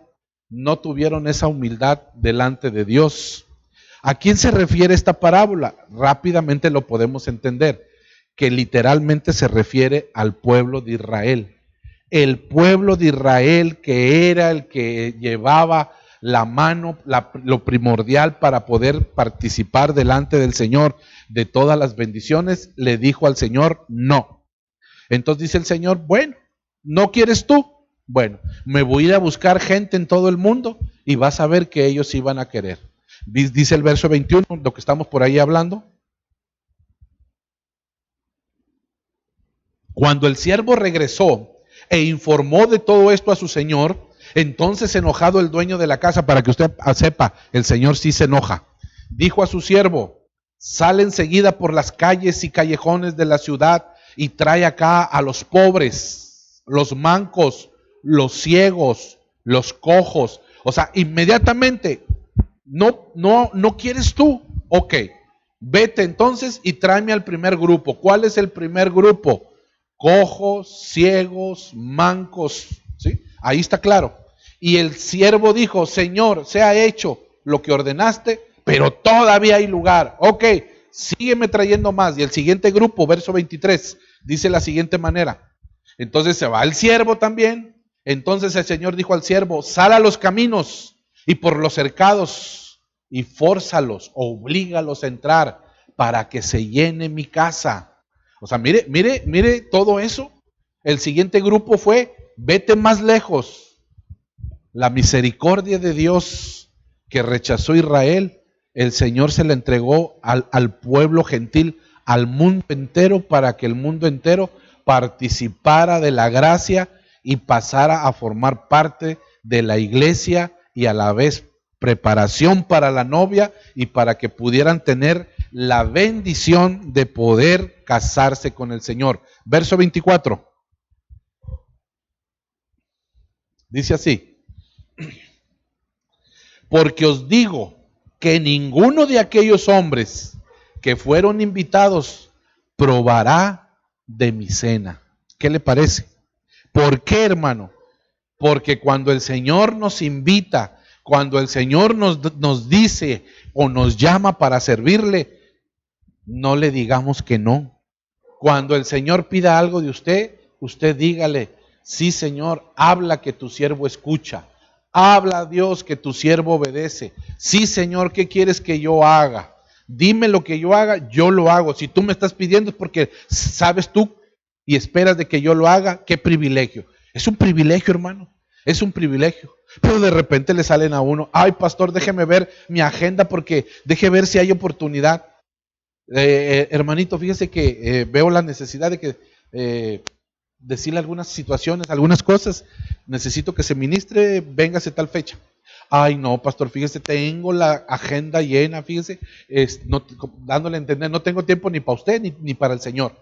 no tuvieron esa humildad delante de Dios. ¿A quién se refiere esta parábola? Rápidamente lo podemos entender, que literalmente se refiere al pueblo de Israel. El pueblo de Israel, que era el que llevaba la mano, lo primordial para poder participar delante del Señor de todas las bendiciones, le dijo al Señor, no. Entonces dice el Señor, bueno, ¿no quieres tú? Bueno, me voy a ir a buscar gente en todo el mundo y vas a ver que ellos iban a querer. Dice el verso 21, lo que estamos por ahí hablando. Cuando el siervo regresó e informó de todo esto a su señor, entonces enojado el dueño de la casa, para que usted sepa, el Señor sí se enoja, dijo a su siervo, sale enseguida por las calles y callejones de la ciudad y trae acá a los pobres, los mancos, los ciegos, los cojos. O sea, inmediatamente, no quieres tú, ok, vete entonces y tráeme al primer grupo. ¿Cuál es el primer grupo? Cojos, ciegos, mancos, ¿sí? Ahí está claro. Y el siervo dijo, Señor, se ha hecho lo que ordenaste, pero todavía hay lugar. Ok, sígueme trayendo más. Y el siguiente grupo, verso 23, dice la siguiente manera. Entonces se va el siervo también. Entonces el Señor dijo al siervo, sal a los caminos y por los cercados y fórzalos, oblígalos a entrar para que se llene mi casa. O sea, mire todo eso. El siguiente grupo fue, vete más lejos. La misericordia de Dios que rechazó Israel, el Señor se la entregó al pueblo gentil, al mundo entero, para que el mundo entero participara de la gracia y pasara a formar parte de la iglesia y a la vez preparación para la novia y para que pudieran tener la bendición de poder casarse con el Señor. Verso 24. Dice así. Porque os digo que ninguno de aquellos hombres que fueron invitados probará de mi cena. ¿Qué le parece? ¿Por qué, hermano? Porque cuando el Señor nos invita, cuando el Señor nos dice o nos llama para servirle, no le digamos que no. Cuando el Señor pida algo de usted, usted dígale, sí, Señor, habla que tu siervo escucha. Habla, Dios, que tu siervo obedece. Sí, Señor, ¿qué quieres que yo haga? Dime lo que yo haga, yo lo hago. Si tú me estás pidiendo es porque sabes tú y esperas de que yo lo haga. ¡Qué privilegio! Es un privilegio, hermano. Es un privilegio. Pero de repente le salen a uno, ay, pastor, déjeme ver mi agenda porque deje ver si hay oportunidad. Hermanito, fíjese que veo la necesidad de que decirle algunas situaciones, algunas cosas. Necesito que se ministre, véngase tal fecha. Ay, no, pastor, fíjese, tengo la agenda llena, fíjese, dándole a entender, no tengo tiempo ni para usted ni para el Señor.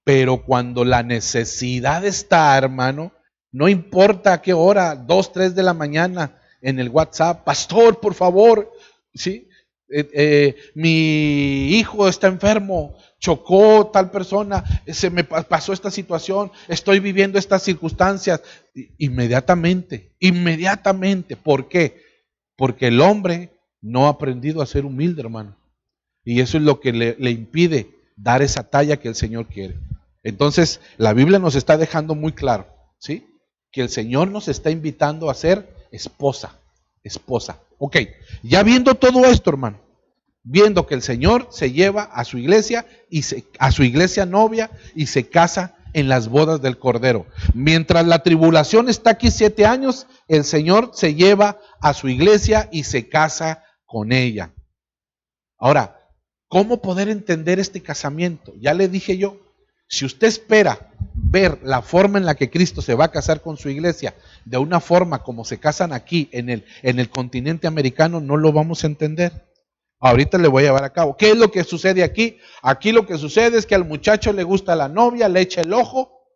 Pero cuando la necesidad está, hermano, no importa a qué hora, 2, 3 de la mañana, en el WhatsApp, pastor, por favor, ¿sí? Mi hijo está enfermo, chocó tal persona, se me pasó esta situación, estoy viviendo estas circunstancias. Inmediatamente. ¿Por qué? Porque el hombre no ha aprendido a ser humilde, hermano. Y eso es lo que le impide dar esa talla que el Señor quiere. Entonces, la Biblia nos está dejando muy claro, ¿sí? Que el Señor nos está invitando a ser esposa. Ok, ya viendo todo esto, hermano, viendo que el Señor se lleva a su iglesia a su iglesia novia y se casa en las bodas del Cordero. Mientras la tribulación está aquí 7 años, el Señor se lleva a su iglesia y se casa con ella. Ahora, ¿cómo poder entender este casamiento? Ya le dije yo, si usted espera ver la forma en la que Cristo se va a casar con su iglesia, de una forma como se casan aquí en el continente americano, no lo vamos a entender. Ahorita le voy a llevar a cabo. ¿Qué es lo que sucede aquí? Aquí lo que sucede es que al muchacho le gusta la novia, le echa el ojo,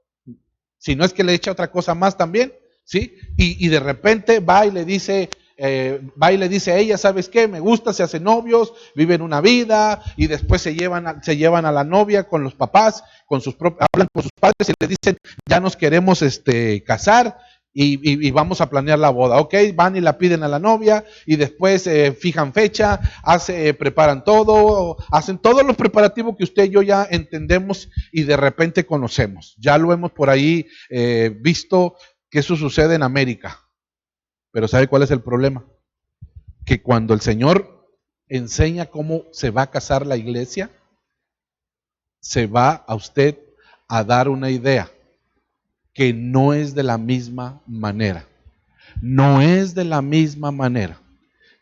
si no es que le echa otra cosa más también, ¿sí? Y de repente va y le dice a ella, ¿sabes qué? Me gusta, se hacen novios, viven una vida y después se llevan a la novia con los papás, hablan con sus padres y le dicen, ya nos queremos casar. Y vamos a planear la boda, ok, van y la piden a la novia y después fijan fecha, preparan todo, hacen todos los preparativos que usted y yo ya entendemos y de repente conocemos. Ya lo hemos por ahí visto que eso sucede en América, pero ¿sabe cuál es el problema? Que cuando el Señor enseña cómo se va a casar la iglesia, se va a usted a dar una idea que no es de la misma manera. No es de la misma manera.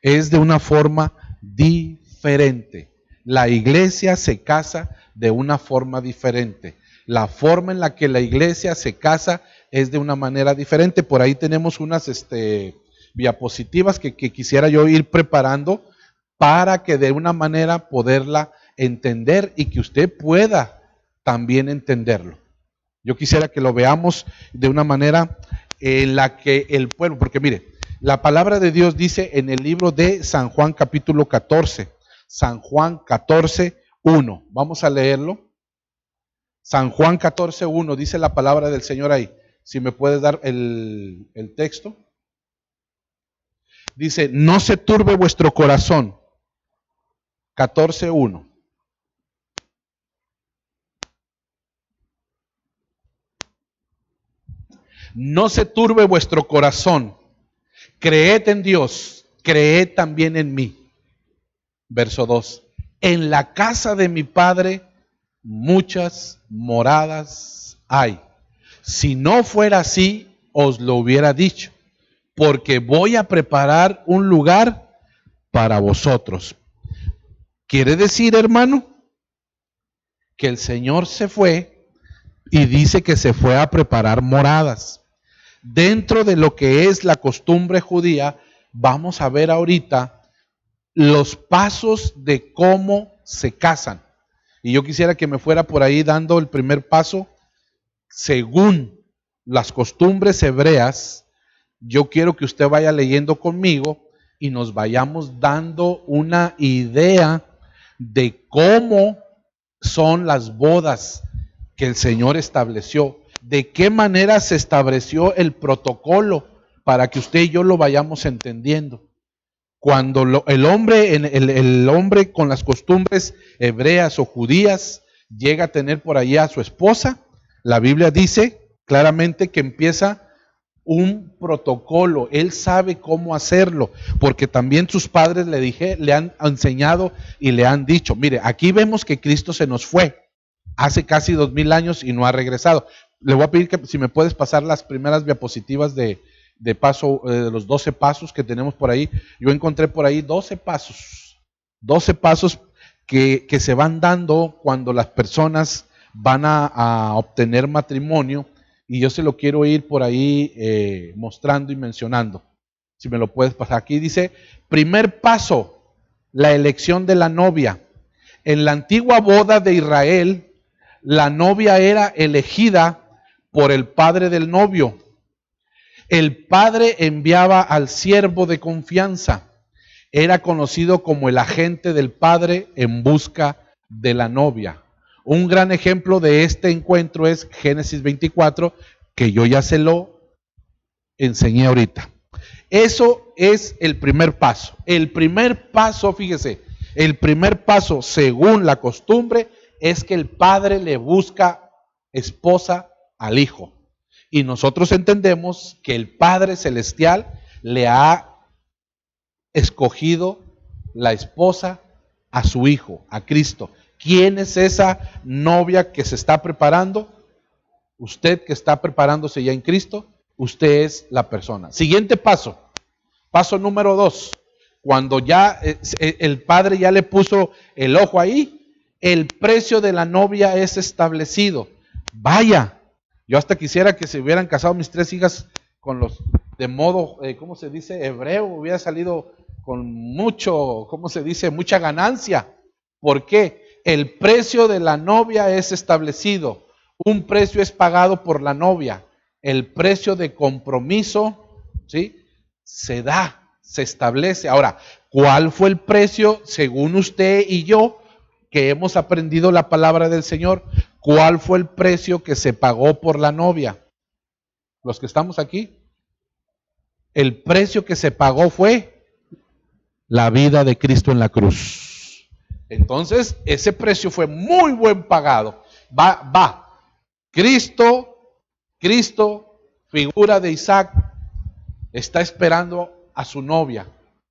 Es de una forma diferente. La iglesia se casa de una forma diferente. La forma en la que la iglesia se casa es de una manera diferente. Por ahí tenemos unas diapositivas que quisiera yo ir preparando para que de una manera poderla entender y que usted pueda también entenderlo. Yo quisiera que lo veamos de una manera en la que el pueblo, porque mire, la palabra de Dios dice en el libro de San Juan capítulo 14, San Juan 14, 1. Vamos a leerlo. San Juan 14, 1, dice la palabra del Señor ahí. Si me puedes dar el texto. Dice, no se turbe vuestro corazón. 14, 1. No se turbe vuestro corazón. Creed en Dios, creed también en mí. Verso 2. En la casa de mi Padre muchas moradas hay. Si no fuera así, os lo hubiera dicho, porque voy a preparar un lugar para vosotros. ¿Quiere decir, hermano, que el Señor se fue y dice que se fue a preparar moradas? Dentro de lo que es la costumbre judía, vamos a ver ahorita los pasos de cómo se casan. Y yo quisiera que me fuera por ahí dando el primer paso. Según las costumbres hebreas, yo quiero que usted vaya leyendo conmigo y nos vayamos dando una idea de cómo son las bodas que el Señor estableció. De qué manera se estableció el protocolo para que usted y yo lo vayamos entendiendo. Cuando el hombre con las costumbres hebreas o judías llega a tener por allá a su esposa, la Biblia dice claramente que empieza un protocolo. Él sabe cómo hacerlo, porque también sus padres le han enseñado y le han dicho, mire, aquí vemos que Cristo se nos fue hace casi 2000 años y no ha regresado. Le voy a pedir que si me puedes pasar las primeras diapositivas de paso, de los 12 pasos que tenemos por ahí. Yo encontré por ahí 12 pasos que se van dando cuando las personas van a obtener matrimonio, y yo se lo quiero ir por ahí mostrando y mencionando. Si me lo puedes pasar. Aquí dice, primer paso, la elección de la novia. En la antigua boda de Israel, la novia era elegida por el padre del novio. El padre enviaba al siervo de confianza. Era conocido como el agente del padre en busca de la novia. Un gran ejemplo de este encuentro es Génesis 24, que yo ya se lo enseñé ahorita. Eso es el primer paso. El primer paso, fíjese, el primer paso según la costumbre es que el padre le busca esposa al hijo. Y nosotros entendemos que el Padre Celestial le ha escogido la esposa a su Hijo, a Cristo. ¿Quién es esa novia que se está preparando? Usted que está preparándose ya en Cristo, usted es la persona. Siguiente paso, paso número 2. Cuando ya el Padre ya le puso el ojo ahí, el precio de la novia es establecido. Vaya. Yo hasta quisiera que se hubieran casado mis 3 hijas con los de modo, ¿cómo se dice? Hebreo, hubiera salido mucho, ¿cómo se dice? Mucha ganancia. ¿Por qué? El precio de la novia es establecido. Un precio es pagado por la novia. El precio de compromiso, ¿sí?, se da, se establece. Ahora, ¿cuál fue el precio según usted y yo que hemos aprendido la palabra del Señor? ¿Cuál fue el precio que se pagó por la novia? Los que estamos aquí. El precio que se pagó fue la vida de Cristo en la cruz. Entonces, ese precio fue muy buen pagado. Cristo, figura de Isaac, está esperando a su novia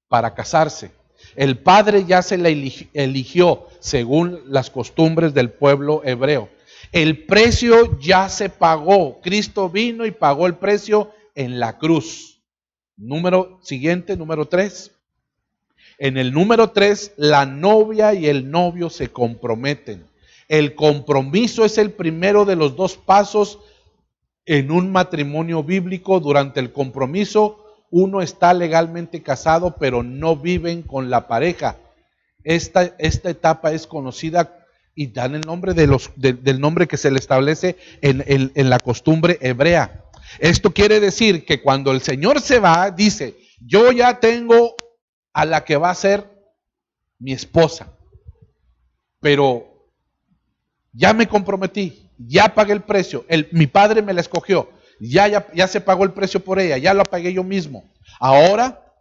para casarse. El padre ya se la eligió según las costumbres del pueblo hebreo. El precio ya se pagó. Cristo vino y pagó el precio en la cruz. Número 3. En el número 3, la novia y el novio se comprometen. El compromiso es el primero de los dos pasos en un matrimonio bíblico. Durante el compromiso, uno está legalmente casado, pero no viven con la pareja. Esta etapa es conocida y dan el nombre del nombre que se le establece en la costumbre hebrea. Esto quiere decir que cuando el Señor se va, dice: yo ya tengo a la que va a ser mi esposa, pero ya me comprometí, ya pagué el precio, mi padre me la escogió, ya se pagó el precio por ella, ya lo pagué yo mismo. Ahora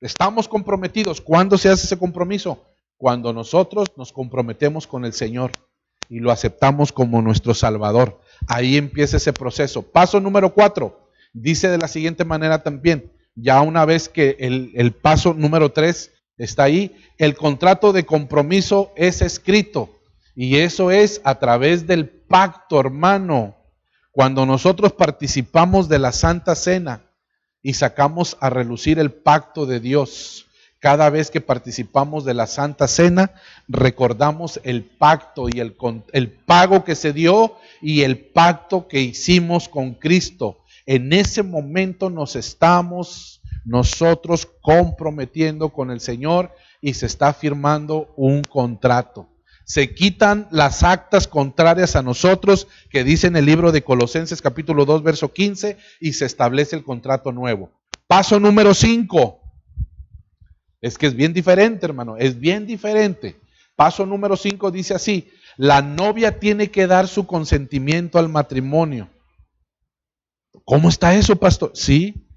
estamos comprometidos. ¿Cuándo se hace ese compromiso? Cuando nosotros nos comprometemos con el Señor y lo aceptamos como nuestro Salvador. Ahí empieza ese proceso. Paso número 4, dice de la siguiente manera también, ya una vez que el paso número 3 está ahí, el contrato de compromiso es escrito. Y eso es a través del pacto, hermano. Cuando nosotros participamos de la Santa Cena y sacamos a relucir el pacto de Dios, cada vez que participamos de la Santa Cena, recordamos el pacto y el pago que se dio y el pacto que hicimos con Cristo. En ese momento nos estamos nosotros comprometiendo con el Señor y se está firmando un contrato. Se quitan las actas contrarias a nosotros que dice en el libro de Colosenses capítulo 2 verso 15 y se establece el contrato nuevo. Paso número 5. Es que es bien diferente, hermano, es bien diferente. Paso número 5 dice así: la novia tiene que dar su consentimiento al matrimonio. ¿Cómo está eso, pastor? Sí,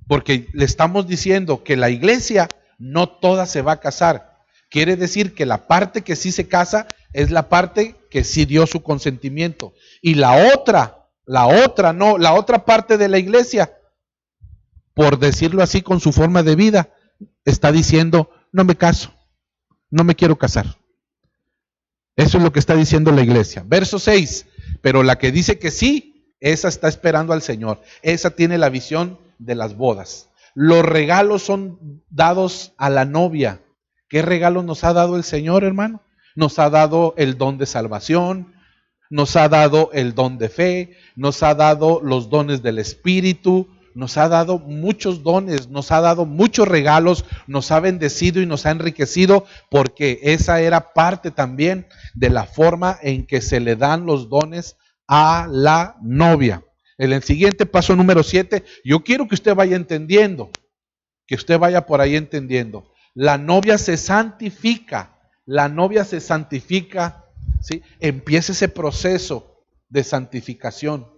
porque le estamos diciendo que la iglesia no toda se va a casar. Quiere decir que la parte que sí se casa es la parte que sí dio su consentimiento. Y la otra parte de la iglesia, por decirlo así con su forma de vida, está diciendo: no me caso, no me quiero casar. Eso es lo que está diciendo la iglesia. Verso 6, pero la que dice que sí, esa está esperando al Señor. Esa tiene la visión de las bodas. Los regalos son dados a la novia. ¿Qué regalo nos ha dado el Señor, hermano? Nos ha dado el don de salvación, nos ha dado el don de fe, nos ha dado los dones del Espíritu, nos ha dado muchos dones, nos ha dado muchos regalos, nos ha bendecido y nos ha enriquecido, porque esa era parte también de la forma en que se le dan los dones a la novia. En el siguiente paso número 7, yo quiero que usted vaya entendiendo, que usted vaya por ahí entendiendo. La novia se santifica, ¿sí? Empieza ese proceso de santificación.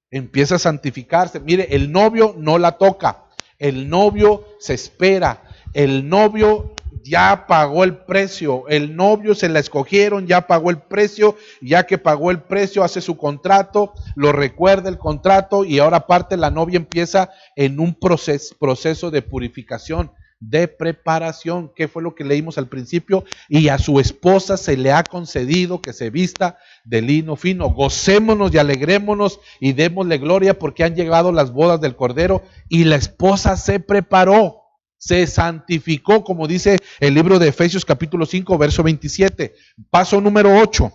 Empieza a santificarse. Mire, el novio no la toca, el novio se espera, el novio ya pagó el precio, el novio se la escogieron, ya pagó el precio, ya que pagó el precio hace su contrato, lo recuerda el contrato y ahora aparte la novia empieza en un proceso de purificación, de preparación, que fue lo que leímos al principio, y a su esposa se le ha concedido que se vista de lino fino. Gocémonos y alegrémonos y démosle gloria porque han llegado las bodas del Cordero y la esposa se preparó, se santificó, como dice el libro de Efesios capítulo 5 verso 27. Paso número 8,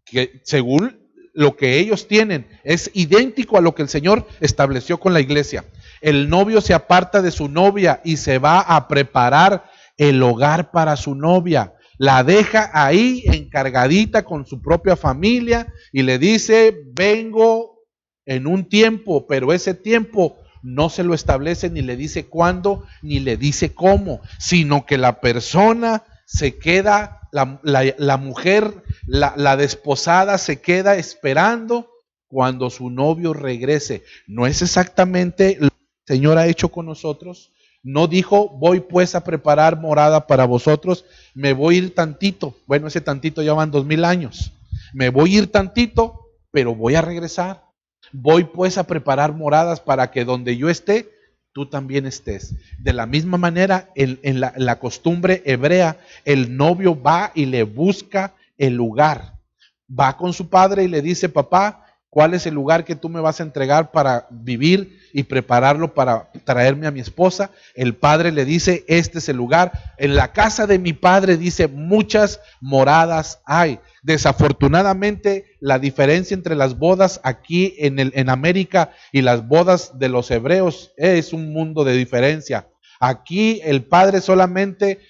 que según lo que ellos tienen es idéntico a lo que el Señor estableció con la iglesia. El novio se aparta de su novia y se va a preparar el hogar para su novia. La deja ahí encargadita con su propia familia y le dice, vengo en un tiempo, pero ese tiempo no se lo establece, ni le dice cuándo, ni le dice cómo, sino que la persona se queda, la mujer, la desposada se queda esperando cuando su novio regrese. No es exactamente lo que el Señor ha hecho con nosotros. No dijo, voy pues a preparar morada para vosotros, me voy a ir tantito. Bueno, ese tantito ya van 2000 años. Me voy a ir tantito, pero voy a regresar. Voy pues a preparar moradas para que donde yo esté, tú también estés. De la misma manera, en la costumbre hebrea, el novio va y le busca el lugar. Va con su padre y le dice, papá, ¿cuál es el lugar que tú me vas a entregar para vivir y prepararlo para traerme a mi esposa? El padre le dice, este es el lugar. En la casa de mi padre, dice, muchas moradas hay. Desafortunadamente, la diferencia entre las bodas aquí en América y las bodas de los hebreos es un mundo de diferencia. Aquí el padre solamente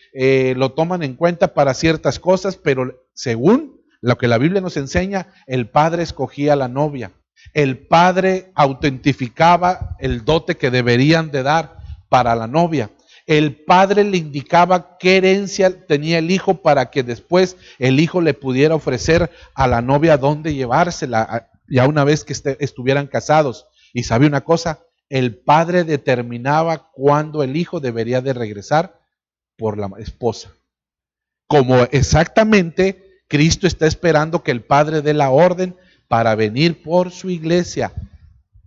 lo toman en cuenta para ciertas cosas, pero según lo que la Biblia nos enseña, el padre escogía a la novia. El padre autentificaba el dote que deberían de dar para la novia. El padre le indicaba qué herencia tenía el hijo para que después el hijo le pudiera ofrecer a la novia dónde llevársela, ya una vez que estuvieran casados. Y sabe una cosa, el padre determinaba cuándo el hijo debería de regresar por la esposa. Como exactamente Cristo está esperando que el Padre dé la orden para venir por su iglesia.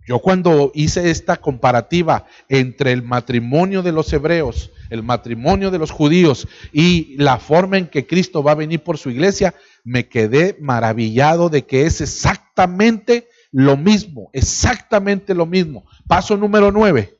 Yo cuando hice esta comparativa entre el matrimonio de los hebreos, el matrimonio de los judíos y la forma en que Cristo va a venir por su iglesia, me quedé maravillado de que es exactamente lo mismo, exactamente lo mismo. Paso número 9.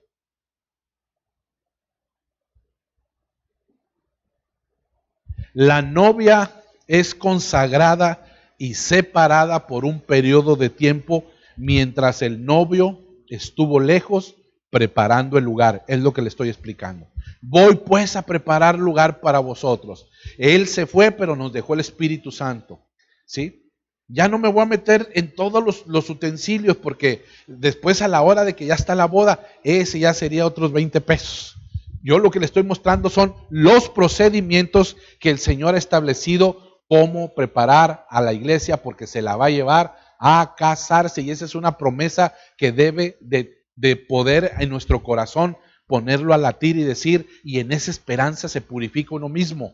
La novia es consagrada y separada por un periodo de tiempo mientras el novio estuvo lejos preparando el lugar. Es lo que le estoy explicando. Voy pues a preparar lugar para vosotros. Él se fue, pero nos dejó el Espíritu Santo. ¿Sí? Ya no me voy a meter en todos los utensilios porque después a la hora de que ya está la boda, ese ya sería otros 20 pesos. Yo lo que le estoy mostrando son los procedimientos que el Señor ha establecido, cómo preparar a la iglesia porque se la va a llevar a casarse, y esa es una promesa que debe de poder en nuestro corazón ponerlo a latir y decir, y en esa esperanza se purifica uno mismo.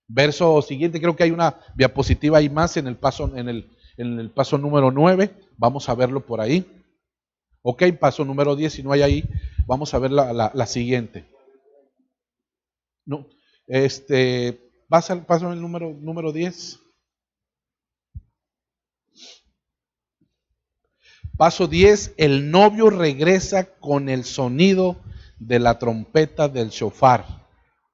Verso siguiente, creo que hay una diapositiva ahí más en el paso, en el paso número 9, vamos a verlo por ahí. Ok, paso número 10, si no hay ahí, vamos a ver la siguiente. No, vas al paso el número 10. Paso 10, el novio regresa con el sonido de la trompeta del shofar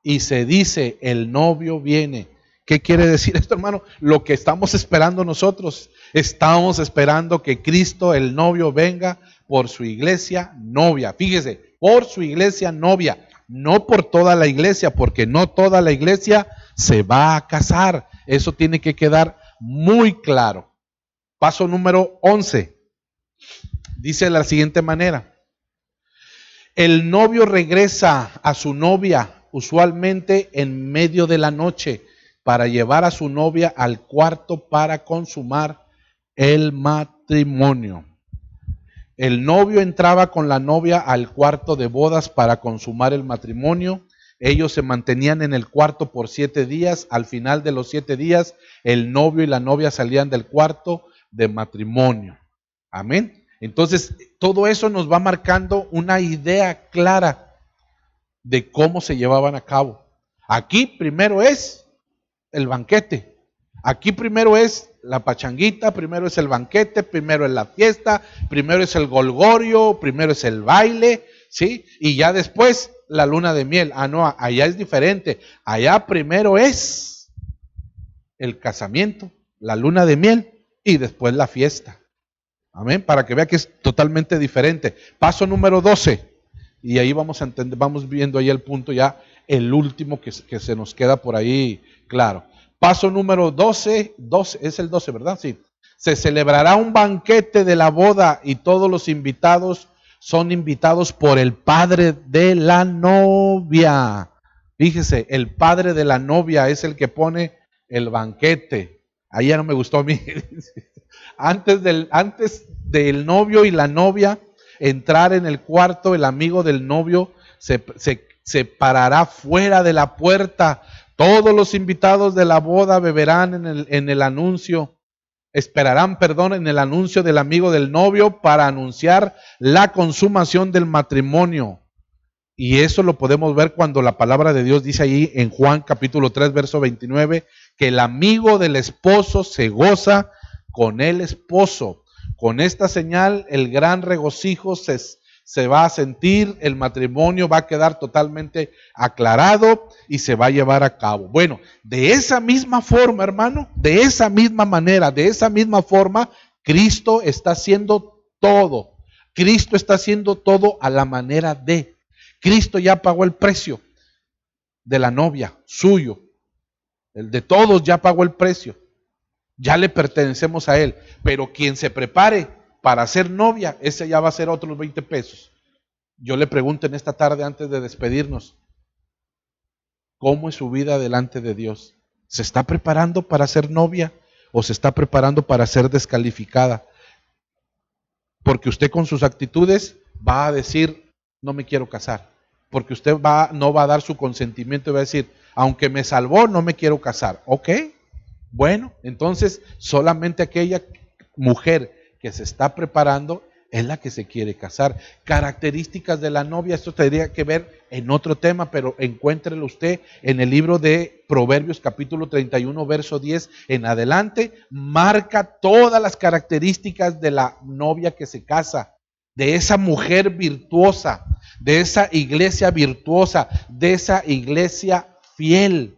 y se dice, el novio viene. ¿Qué quiere decir esto, hermano? Lo que estamos esperando nosotros. Estamos esperando que Cristo, el novio, venga por su iglesia novia. Fíjese, por su iglesia novia, no por toda la iglesia, porque no toda la iglesia se va a casar. Eso tiene que quedar muy claro. Paso número 11. Dice de la siguiente manera. El novio regresa a su novia usualmente en medio de la noche para llevar a su novia al cuarto para consumar el matrimonio. El novio entraba con la novia al cuarto de bodas para consumar el matrimonio. Ellos se mantenían en el cuarto por 7 días. Al final de los 7 días, el novio y la novia salían del cuarto de matrimonio. Amén. Entonces, todo eso nos va marcando una idea clara de cómo se llevaban a cabo. Aquí primero es el banquete. Aquí primero es la pachanguita, primero es el banquete, primero es la fiesta, primero es el golgorio, primero es el baile, ¿sí? Y ya después la luna de miel. Ah, no, allá es diferente. Allá primero es el casamiento, la luna de miel y después la fiesta. Amén, para que vea que es totalmente diferente. Paso número 12. Y ahí vamos a entender, vamos viendo ahí el punto ya, el último que se nos queda por ahí claro. Paso número 12, es el 12, ¿verdad? Sí. Se celebrará un banquete de la boda y todos los invitados son invitados por el padre de la novia. Fíjese, el padre de la novia es el que pone el banquete. Ahí ya no me gustó a mí. Antes del novio y la novia entrar en el cuarto, el amigo del novio se parará fuera de la puerta. Todos los invitados de la boda beberán en el anuncio. Esperarán, en el anuncio del amigo del novio para anunciar la consumación del matrimonio. Y eso lo podemos ver cuando la palabra de Dios dice ahí en Juan capítulo 3, verso 29, que el amigo del esposo se goza con el esposo. Con esta señal el gran regocijo se va a sentir, el matrimonio va a quedar totalmente aclarado y se va a llevar a cabo. Bueno, de esa misma forma, hermano, de esa misma manera, de esa misma forma, Cristo está haciendo todo. Cristo está haciendo todo a la manera de. Cristo ya pagó el precio de la novia, suyo. El de todos ya pagó el precio. Ya le pertenecemos a Él. Pero quien se prepare para ser novia, ese ya va a ser otros 20 pesos. Yo le pregunto en esta tarde antes de despedirnos, ¿cómo es su vida delante de Dios? ¿Se está preparando para ser novia o se está preparando para ser descalificada? Porque usted con sus actitudes va a decir, no me quiero casar. Porque usted no va a dar su consentimiento y va a decir, aunque me salvó, no me quiero casar. Ok, bueno, entonces solamente aquella mujer que se está preparando es la que se quiere casar. Características de la novia, esto tendría que ver en otro tema, pero encuéntrelo usted en el libro de Proverbios capítulo 31, verso 10 en adelante, marca todas las características de la novia que se casa, de esa mujer virtuosa, de esa iglesia virtuosa, de esa iglesia fiel,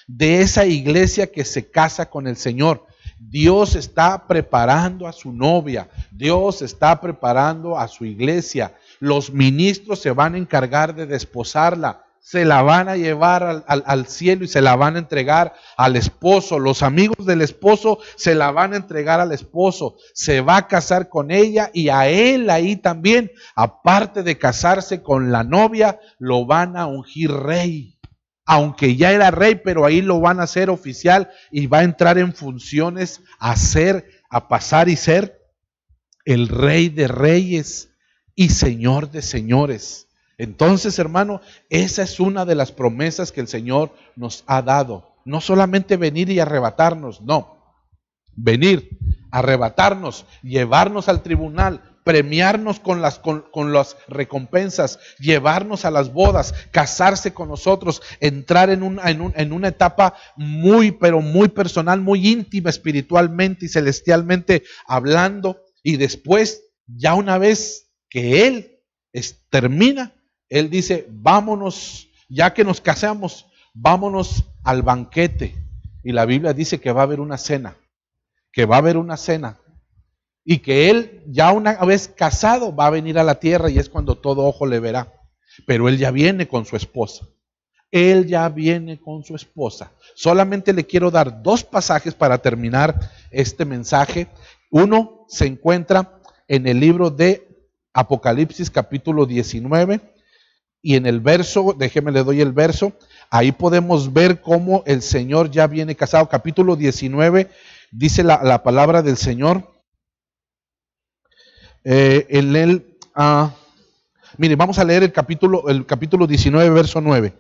de esa iglesia que se casa con el Señor. Dios está preparando a su novia, Dios está preparando a su iglesia. Los ministros se van a encargar de desposarla, se la van a llevar al cielo y se la van a entregar al esposo. Los amigos del esposo se la van a entregar al esposo, se va a casar con ella y a él ahí también, aparte de casarse con la novia, lo van a ungir rey. Aunque ya era rey, pero ahí lo van a hacer oficial y va a entrar en funciones a pasar y ser el rey de reyes y señor de señores. Entonces, hermano, esa es una de las promesas que el Señor nos ha dado. No solamente venir y arrebatarnos, no. Venir, arrebatarnos, llevarnos al tribunal, premiarnos con las recompensas, llevarnos a las bodas, casarse con nosotros, entrar en una etapa muy, pero muy personal, muy íntima espiritualmente y celestialmente hablando. Y después, ya una vez que Él termina, Él dice, vámonos, ya que nos casamos, vámonos al banquete. Y la Biblia dice que va a haber una cena, y que Él ya una vez casado va a venir a la tierra y es cuando todo ojo le verá. Pero Él ya viene con su esposa. Solamente le quiero dar 2 pasajes para terminar este mensaje. Uno se encuentra en el libro de Apocalipsis capítulo 19 y en el verso, déjeme le doy el verso, ahí podemos ver cómo el Señor ya viene casado. Capítulo 19 dice la palabra del Señor. Mire, vamos a leer el capítulo 19, verso 9.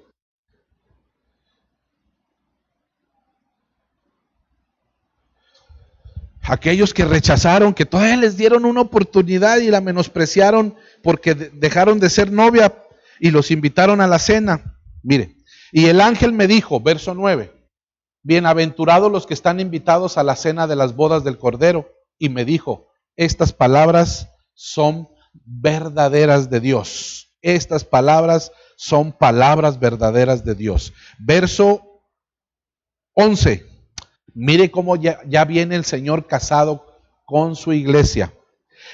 Aquellos que rechazaron, que todavía les dieron una oportunidad y la menospreciaron porque dejaron de ser novia y los invitaron a la cena. Mire, y el ángel me dijo, verso 9, bienaventurados los que están invitados a la cena de las bodas del Cordero. Y me dijo, estas palabras son verdaderas de Dios. Estas palabras son palabras verdaderas de Dios. Verso 11. Mire cómo ya viene el Señor casado con su iglesia.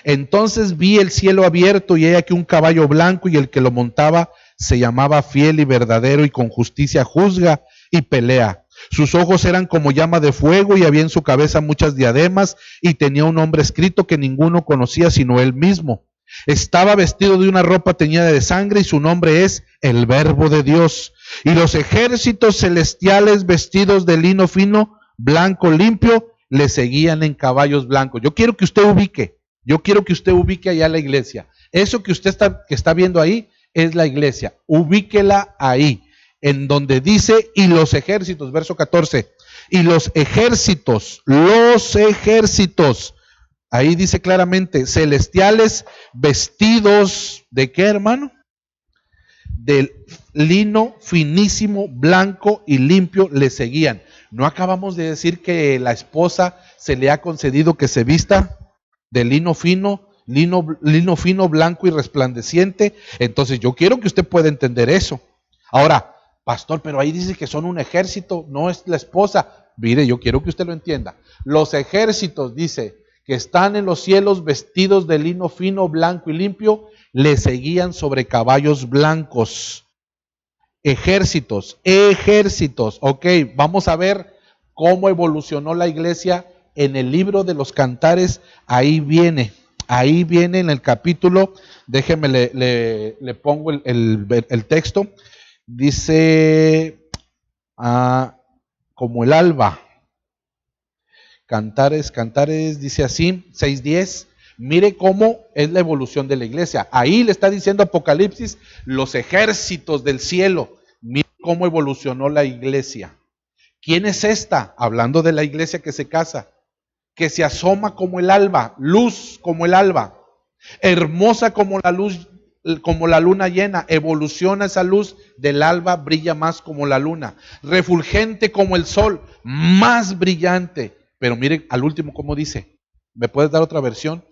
Entonces vi el cielo abierto y he aquí un caballo blanco y el que lo montaba se llamaba Fiel y Verdadero y con justicia juzga y pelea. Sus ojos eran como llama de fuego y había en su cabeza muchas diademas y tenía un nombre escrito que ninguno conocía sino él mismo. Estaba vestido de una ropa teñida de sangre y su nombre es el Verbo de Dios. Y los ejércitos celestiales vestidos de lino fino, blanco, limpio, le seguían en caballos blancos. Yo quiero que usted ubique allá la iglesia. Eso que usted está viendo ahí es la iglesia. Ubíquela ahí, en donde dice, y los ejércitos, verso 14, y los ejércitos, ahí dice claramente, celestiales vestidos, ¿de qué, hermano? Del lino finísimo, blanco y limpio le seguían. ¿No acabamos de decir que la esposa se le ha concedido que se vista de lino fino, blanco y resplandeciente? Entonces yo quiero que usted pueda entender eso. Ahora, pastor, pero ahí dice que son un ejército, no es la esposa. Mire, yo quiero que usted lo entienda. Los ejércitos, dice, que están en los cielos vestidos de lino fino, blanco y limpio, le seguían sobre caballos blancos. Ejércitos. Ok, vamos a ver cómo evolucionó la iglesia en el libro de los Cantares. Ahí viene en el capítulo, déjeme le pongo el texto. Dice, como el alba. Cantares, dice así, 6:10. Mire cómo es la evolución de la iglesia. Ahí le está diciendo Apocalipsis, los ejércitos del cielo. Mire cómo evolucionó la iglesia. ¿Quién es esta? Hablando de la iglesia que se casa. Que se asoma como el alba, luz como el alba, hermosa como la luz, como la luna llena. Evoluciona esa luz del alba, brilla más como la luna. Refulgente como el sol, más brillante. Pero mire al último cómo dice. ¿Me puedes dar otra versión?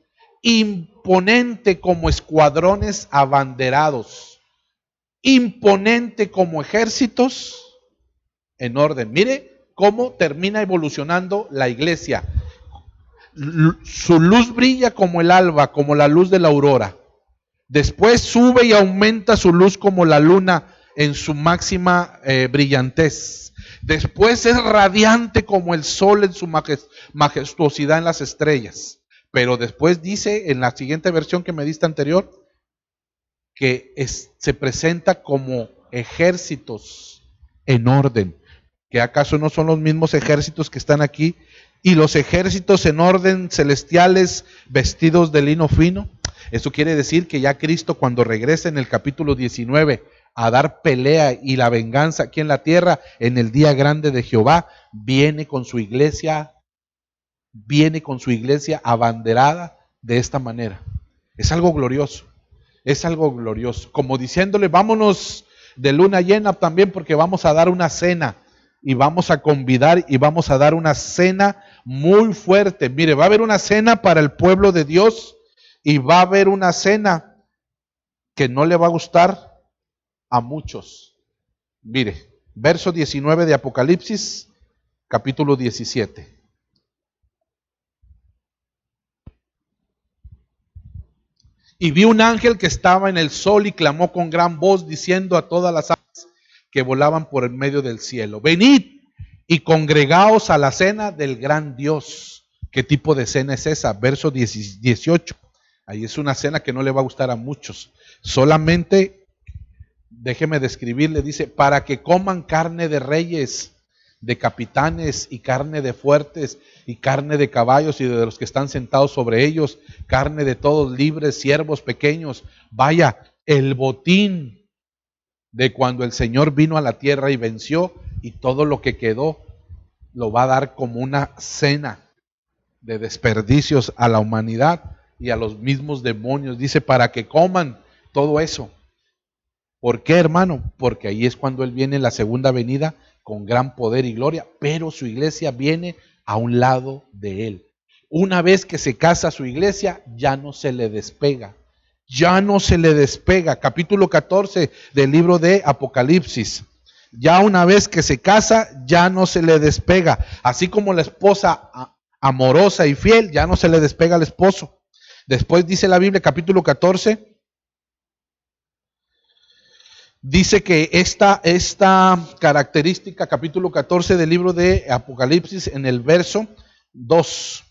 Imponente como escuadrones abanderados. Imponente como ejércitos en orden. Mire cómo termina evolucionando la iglesia. Su luz brilla como el alba, como la luz de la aurora. Después sube y aumenta su luz como la luna en su máxima brillantez. Después es radiante como el sol en su majestuosidad en las estrellas. Pero después dice en la siguiente versión que me diste anterior, que se presenta como ejércitos en orden. ¿Que acaso no son los mismos ejércitos que están aquí? Y los ejércitos en orden celestiales vestidos de lino fino. Eso quiere decir que ya Cristo, cuando regrese en el capítulo 19 a dar pelea y la venganza aquí en la tierra, en el día grande de Jehová, viene con su iglesia abanderada de esta manera. Es algo glorioso, como diciéndole, vámonos de luna llena también, porque vamos a dar una cena y vamos a convidar y vamos a dar una cena muy fuerte. Mire, va a haber una cena para el pueblo de Dios y va a haber una cena que no le va a gustar a muchos. Mire, verso 19 de Apocalipsis, capítulo 17. Y vi un ángel que estaba en el sol y clamó con gran voz diciendo a todas las aves que volaban por el medio del cielo: venid y congregaos a la cena del gran Dios. ¿Qué tipo de cena es esa? Verso 18. Ahí es una cena que no le va a gustar a muchos. Solamente, déjeme describirle, dice, para que coman carne de reyes, de capitanes, y carne de fuertes, y carne de caballos y de los que están sentados sobre ellos, carne de todos libres, siervos pequeños. Vaya, el botín de cuando el Señor vino a la tierra y venció, y todo lo que quedó lo va a dar como una cena de desperdicios a la humanidad y a los mismos demonios. Dice, para que coman todo eso. ¿Por qué, hermano? Porque ahí es cuando Él viene en la segunda venida con gran poder y gloria, pero su iglesia viene a un lado de Él. Una vez que se casa su iglesia, ya no se le despega. Capítulo 14 del libro de Apocalipsis. Ya una vez que se casa, ya no se le despega. Así como la esposa amorosa y fiel, ya no se le despega al esposo. Después dice la Biblia, capítulo 14, dice que esta característica, capítulo 14 del libro de Apocalipsis, en el verso 2,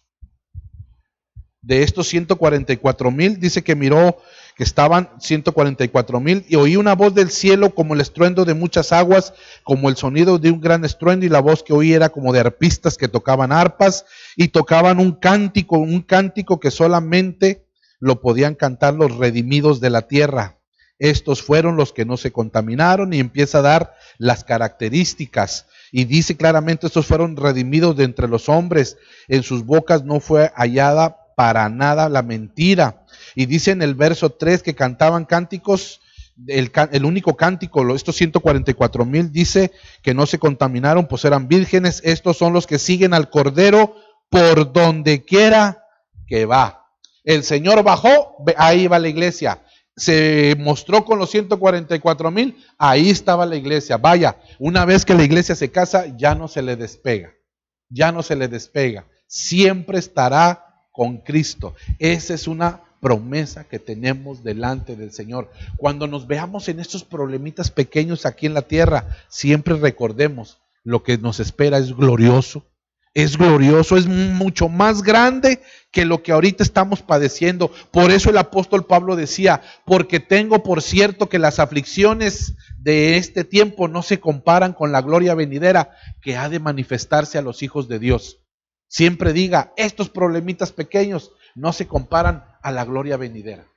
de estos 144,000, dice que miró que estaban 144,000 y oí una voz del cielo como el estruendo de muchas aguas, como el sonido de un gran estruendo, y la voz que oí era como de arpistas que tocaban arpas y tocaban un cántico que solamente lo podían cantar los redimidos de la tierra. Estos fueron los que no se contaminaron, y empieza a dar las características y dice claramente: estos fueron redimidos de entre los hombres, en sus bocas no fue hallada para nada la mentira. Y dice en el verso 3 que cantaban cánticos, el único cántico, estos 144,000, dice que no se contaminaron, pues eran vírgenes. Estos son los que siguen al Cordero por donde quiera que va. El Señor bajó, ahí va la iglesia. Se mostró con los 144,000, ahí estaba la iglesia. Vaya, una vez que la iglesia se casa, ya no se le despega, siempre estará con Cristo. Esa es una promesa que tenemos delante del Señor. Cuando nos veamos en estos problemitas pequeños aquí en la tierra, siempre recordemos: lo que nos espera es glorioso, es mucho más grande que lo que ahorita estamos padeciendo. Por eso el apóstol Pablo decía: porque tengo por cierto que las aflicciones de este tiempo no se comparan con la gloria venidera que ha de manifestarse a los hijos de Dios. Siempre diga: estos problemitas pequeños no se comparan a la gloria venidera,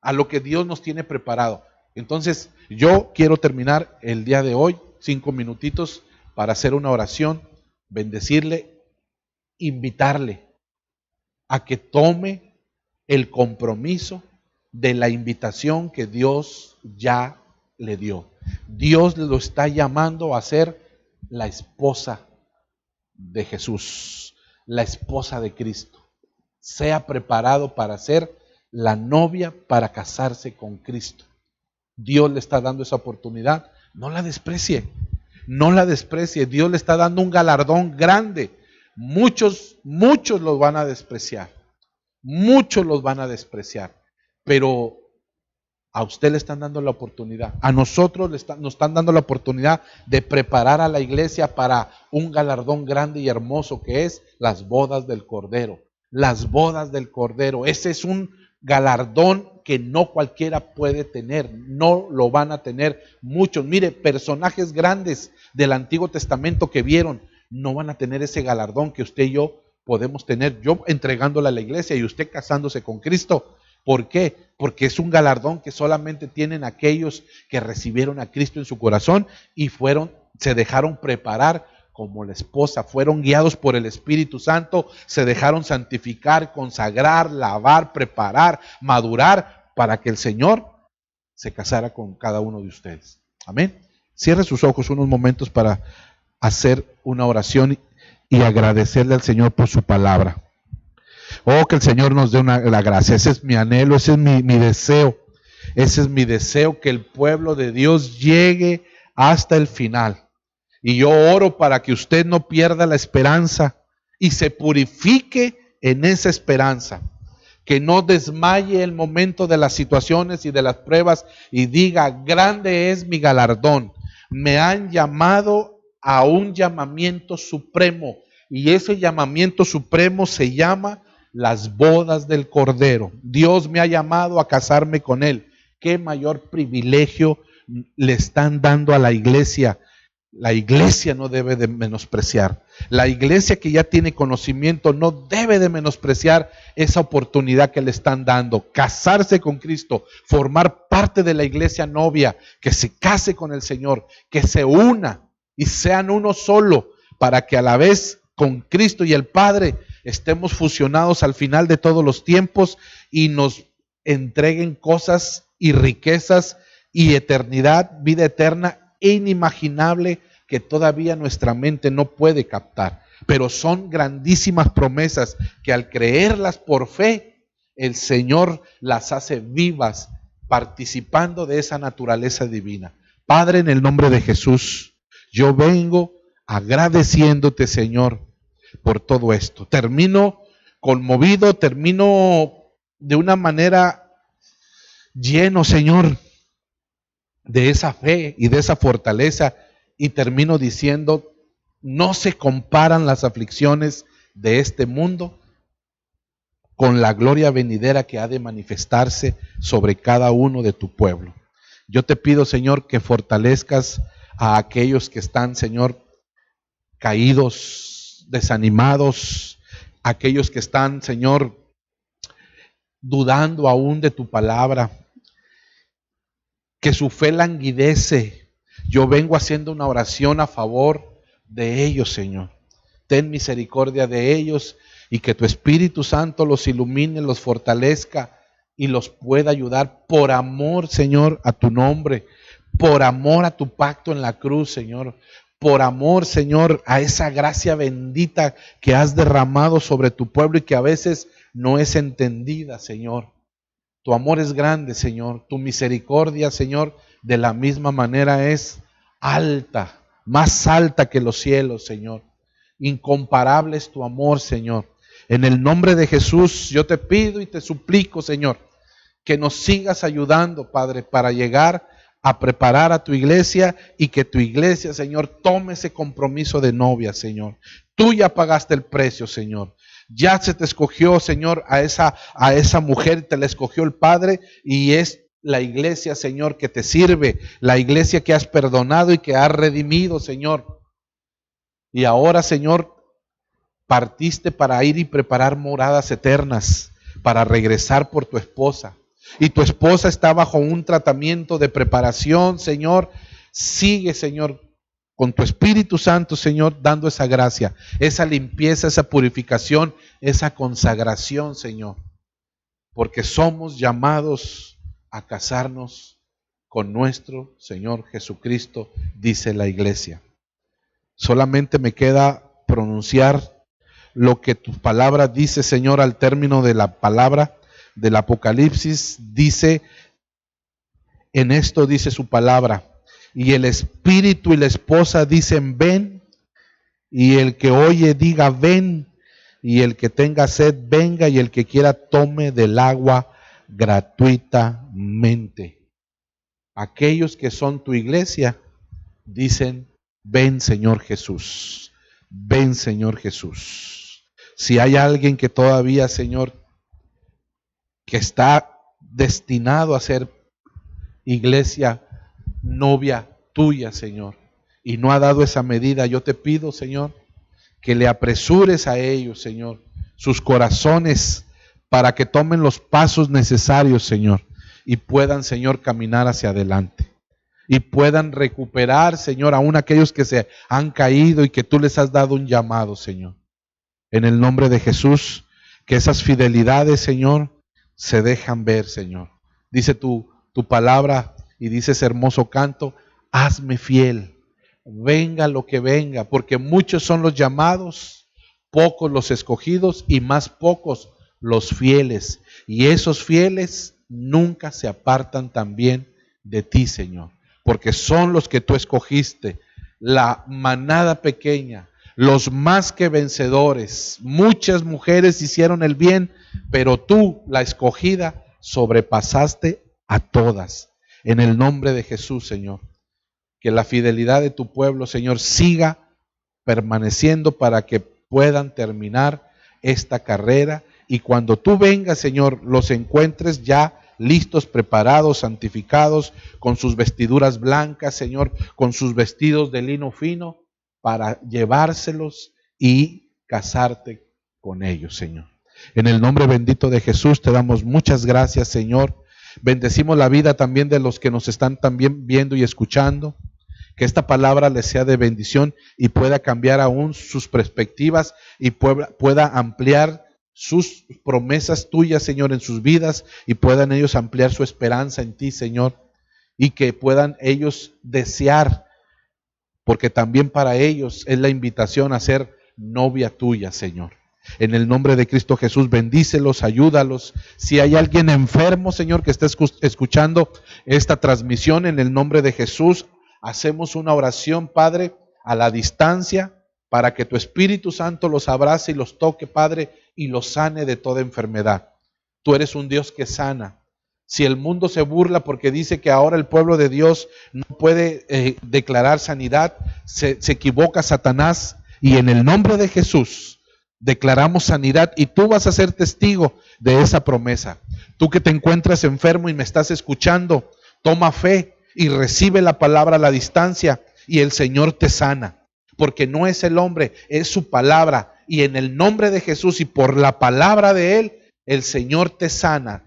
a lo que Dios nos tiene preparado. Entonces, yo quiero terminar el día de hoy, 5 minutitos, para hacer una oración, bendecirle, invitarle a que tome el compromiso de la invitación que Dios ya le dio. Dios lo está llamando a ser la esposa de Jesús, la esposa de Cristo. Sea preparado para ser la novia, para casarse con Cristo. Dios le está dando esa oportunidad. No la desprecie. Dios le está dando un galardón grande. Muchos los van a despreciar. Pero a usted le están dando la oportunidad. A nosotros nos están dando la oportunidad de preparar a la iglesia para un galardón grande y hermoso, que es las bodas del Cordero. Las bodas del Cordero. Ese es un galardón que no cualquiera puede tener. No lo van a tener muchos. Mire, personajes grandes del Antiguo Testamento que vieron, no van a tener ese galardón que usted y yo podemos tener. Yo entregándole a la iglesia y usted casándose con Cristo. ¿Por qué? Porque es un galardón que solamente tienen aquellos que recibieron a Cristo en su corazón y se dejaron preparar como la esposa, fueron guiados por el Espíritu Santo, se dejaron santificar, consagrar, lavar, preparar, madurar, para que el Señor se casara con cada uno de ustedes. Amén. Cierre sus ojos unos momentos para hacer una oración y agradecerle al Señor por su palabra. Oh, que el Señor nos dé la gracia. Ese es mi anhelo, ese es mi deseo. Ese es mi deseo, que el pueblo de Dios llegue hasta el final. Y yo oro para que usted no pierda la esperanza y se purifique en esa esperanza. Que no desmaye el momento de las situaciones y de las pruebas y diga: grande es mi galardón. Me han llamado a un llamamiento supremo, y ese llamamiento supremo se llama las bodas del Cordero. Dios me ha llamado a casarme con Él. ¿Qué mayor privilegio le están dando a la iglesia? La iglesia no debe de menospreciar. La iglesia que ya tiene conocimiento no debe de menospreciar esa oportunidad que le están dando. Casarse con Cristo, formar parte de la iglesia novia, que se case con el Señor, que se una y sean uno solo, para que a la vez con Cristo y el Padre estemos fusionados al final de todos los tiempos y nos entreguen cosas y riquezas y eternidad, vida eterna inimaginable, que todavía nuestra mente no puede captar. Pero son grandísimas promesas que al creerlas por fe, el Señor las hace vivas, participando de esa naturaleza divina. Padre, en el nombre de Jesús, yo vengo agradeciéndote, Señor, por todo esto. Termino conmovido, termino de una manera lleno, Señor, de esa fe y de esa fortaleza, y termino diciendo, no se comparan las aflicciones de este mundo con la gloria venidera que ha de manifestarse sobre cada uno de tu pueblo. Yo te pido, Señor, que fortalezcas a aquellos que están, Señor, caídos, desanimados, aquellos que están, Señor, dudando aún de tu palabra, que su fe languidece. Yo vengo haciendo una oración a favor de ellos, Señor. Ten misericordia de ellos y que tu Espíritu Santo los ilumine, los fortalezca y los pueda ayudar por amor, Señor, a tu nombre, por amor a tu pacto en la cruz, Señor, por amor, Señor, a esa gracia bendita que has derramado sobre tu pueblo y que a veces no es entendida, Señor. Tu amor es grande, Señor. Tu misericordia, Señor, de la misma manera es alta, más alta que los cielos, Señor. Incomparable es tu amor, Señor. En el nombre de Jesús, yo te pido y te suplico, Señor, que nos sigas ayudando, Padre, para llegar a preparar a tu iglesia y que tu iglesia, Señor, tome ese compromiso de novia, Señor. Tú ya pagaste el precio, Señor. Ya se te escogió, Señor, a esa mujer, te la escogió el Padre, y es la iglesia, Señor, que te sirve, la iglesia que has perdonado y que has redimido, Señor. Y ahora, Señor, partiste para ir y preparar moradas eternas, para regresar por tu esposa. Y tu esposa está bajo un tratamiento de preparación, Señor. Sigue, Señor, con tu Espíritu Santo, Señor, dando esa gracia, esa limpieza, esa purificación, esa consagración, Señor. Porque somos llamados a casarnos con nuestro Señor Jesucristo, dice la iglesia. Solamente me queda pronunciar lo que tu palabra dice, Señor, al término de la palabra del Apocalipsis. Dice, en esto dice su palabra, y el espíritu y la esposa dicen ven, y el que oye diga ven, y el que tenga sed venga, y el que quiera tome del agua gratuitamente. Aquellos que son tu iglesia dicen ven, Señor Jesús, ven, Señor Jesús. Si hay alguien que todavía, Señor, que está destinado a ser iglesia novia tuya, Señor, y no ha dado esa medida, yo te pido, Señor, que le apresures a ellos, Señor, sus corazones, para que tomen los pasos necesarios, Señor, y puedan, Señor, caminar hacia adelante, y puedan recuperar, Señor, aún aquellos que se han caído y que tú les has dado un llamado, Señor. En el nombre de Jesús, que esas fidelidades, Señor, se dejan ver, Señor. Dice tu palabra y dice ese hermoso canto, hazme fiel, venga lo que venga, porque muchos son los llamados, pocos los escogidos y más pocos los fieles. Y esos fieles nunca se apartan también de ti, Señor, porque son los que tú escogiste, la manada pequeña, los más que vencedores. Muchas mujeres hicieron el bien, pero tú, la escogida, sobrepasaste a todas. En el nombre de Jesús, Señor, que la fidelidad de tu pueblo, Señor, siga permaneciendo para que puedan terminar esta carrera, y cuando tú vengas, Señor, los encuentres ya listos, preparados, santificados, con sus vestiduras blancas, Señor, con sus vestidos de lino fino, para llevárselos y casarte con ellos, Señor. En el nombre bendito de Jesús te damos muchas gracias, Señor. Bendecimos la vida también de los que nos están también viendo y escuchando. Que esta palabra les sea de bendición y pueda cambiar aún sus perspectivas y pueda ampliar sus promesas tuyas, Señor, en sus vidas, y puedan ellos ampliar su esperanza en ti, Señor, y que puedan ellos desear, porque también para ellos es la invitación a ser novia tuya, Señor. En el nombre de Cristo Jesús, bendícelos, ayúdalos. Si hay alguien enfermo, Señor, que esté escuchando esta transmisión, en el nombre de Jesús, hacemos una oración, Padre, a la distancia, para que tu Espíritu Santo los abrace y los toque, Padre, y los sane de toda enfermedad. tú eres un Dios que sana. Si el mundo se burla porque dice que ahora el pueblo de Dios no puede declarar sanidad, se equivoca Satanás, y en el nombre de Jesús declaramos sanidad y tú vas a ser testigo de esa promesa. Tú que te encuentras enfermo y me estás escuchando, toma fe y recibe la palabra a la distancia y el Señor te sana. Porque no es el hombre, es su palabra. Y en el nombre de Jesús y por la palabra de Él, el Señor te sana.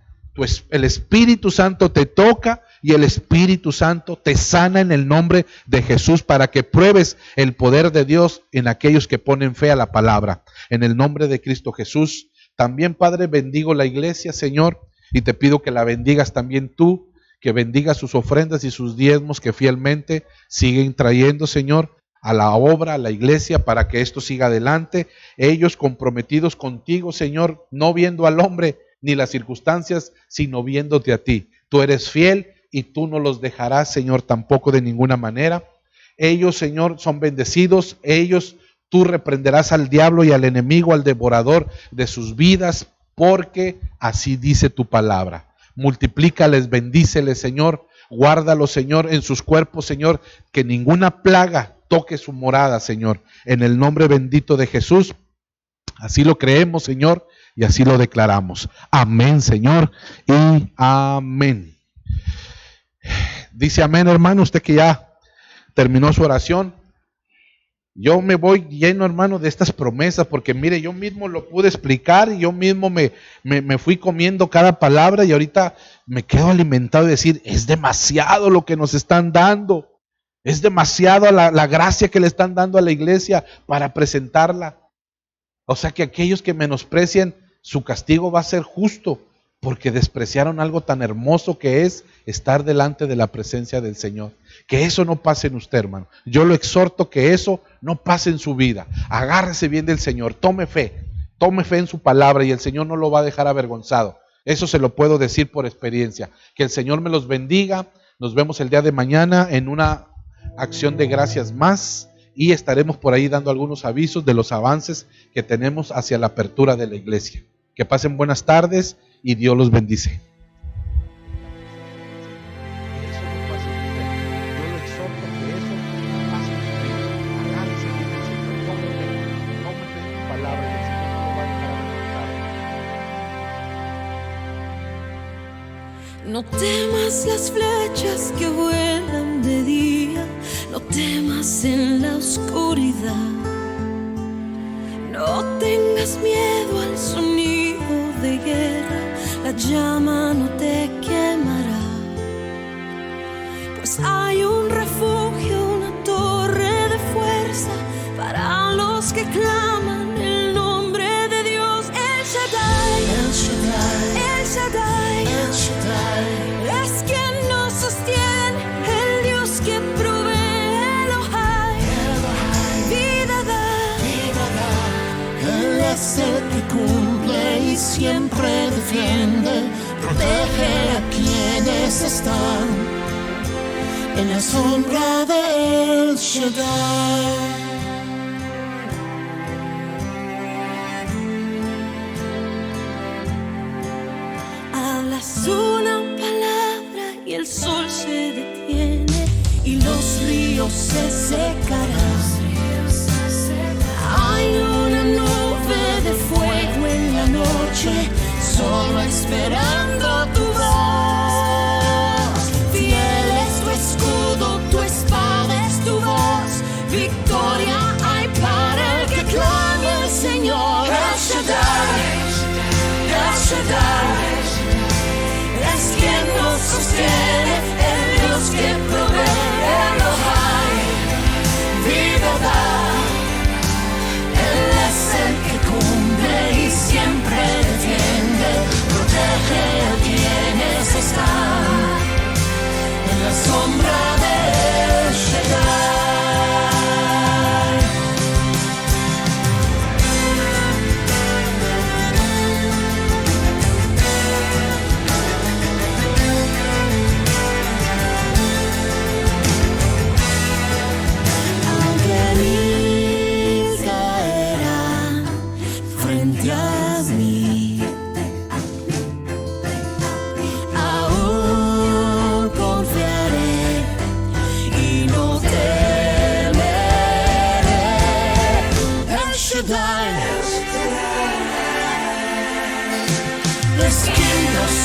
El Espíritu Santo te toca y el Espíritu Santo te sana en el nombre de Jesús para que pruebes el poder de Dios en aquellos que ponen fe a la palabra. En el nombre de Cristo Jesús. También, Padre, bendigo la iglesia, Señor, y te pido que la bendigas también tú, que bendigas sus ofrendas y sus diezmos que fielmente siguen trayendo, Señor, a la obra, a la iglesia, para que esto siga adelante. Ellos comprometidos contigo, Señor, no viendo al hombre ni las circunstancias, sino viéndote a ti. Tú eres fiel y tú no los dejarás, Señor, tampoco de ninguna manera. Ellos, Señor, son bendecidos. Ellos, tú reprenderás al diablo y al enemigo, al devorador de sus vidas, porque así dice tu palabra. Multiplícales, bendíceles, Señor. Guárdalos, Señor, en sus cuerpos, Señor, que ninguna plaga toque su morada, Señor. En el nombre bendito de Jesús, así lo creemos, Señor, y así lo declaramos. Amén, Señor, y amén. Dice amén, hermano, usted que ya terminó su oración. Yo me voy lleno, hermano, de estas promesas, porque mire, yo mismo lo pude explicar y yo mismo me fui comiendo cada palabra y ahorita me quedo alimentado y decir, es demasiado lo que nos están dando. Es demasiado la gracia que le están dando a la iglesia para presentarla. O sea que aquellos que menosprecien, su castigo va a ser justo, porque despreciaron algo tan hermoso que es estar delante de la presencia del Señor. Que eso no pase en usted, hermano. Yo lo exhorto que eso no pase en su vida. Agárrese bien del Señor, tome fe en su palabra y el Señor no lo va a dejar avergonzado. Eso se lo puedo decir por experiencia. Que el Señor me los bendiga. Nos vemos el día de mañana en una acción de gracias más y estaremos por ahí dando algunos avisos de los avances que tenemos hacia la apertura de la iglesia. Que pasen buenas tardes y Dios los bendice. No temas las flechas que vuelan de día, no temas en la oscuridad. No tengas miedo al sonido de guerra, la llama no te quemará. Pues hay un refugio, una torre de fuerza para los que claman el nombre de Dios. El Shaddai, El Shaddai, El Shaddai, El Shaddai, es quien nos sostiene, el Dios que provee, Elohai, vida da. Él es el que cumple y siempre defiende, protege a quienes están en la sombra de El Shaddai. Hablas una palabra y el sol se detiene y los ríos se secarán. Hay una nube de fuego en la noche, solo esperando tu voz. Fiel es tu escudo, tu espada es tu voz. Victoria hay para el que clame al Señor. El Shaddai, El Shaddai, es quien nos sostiene, el Dios que provee, Elohai, vida da. Él es el que cumple y siempre defiende, protege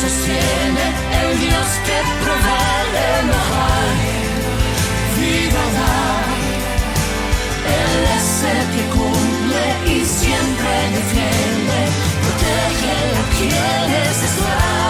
sostiene, el Dios que provee lo hay, vida da. Él es el que cumple y siempre defiende, protege a quienes están.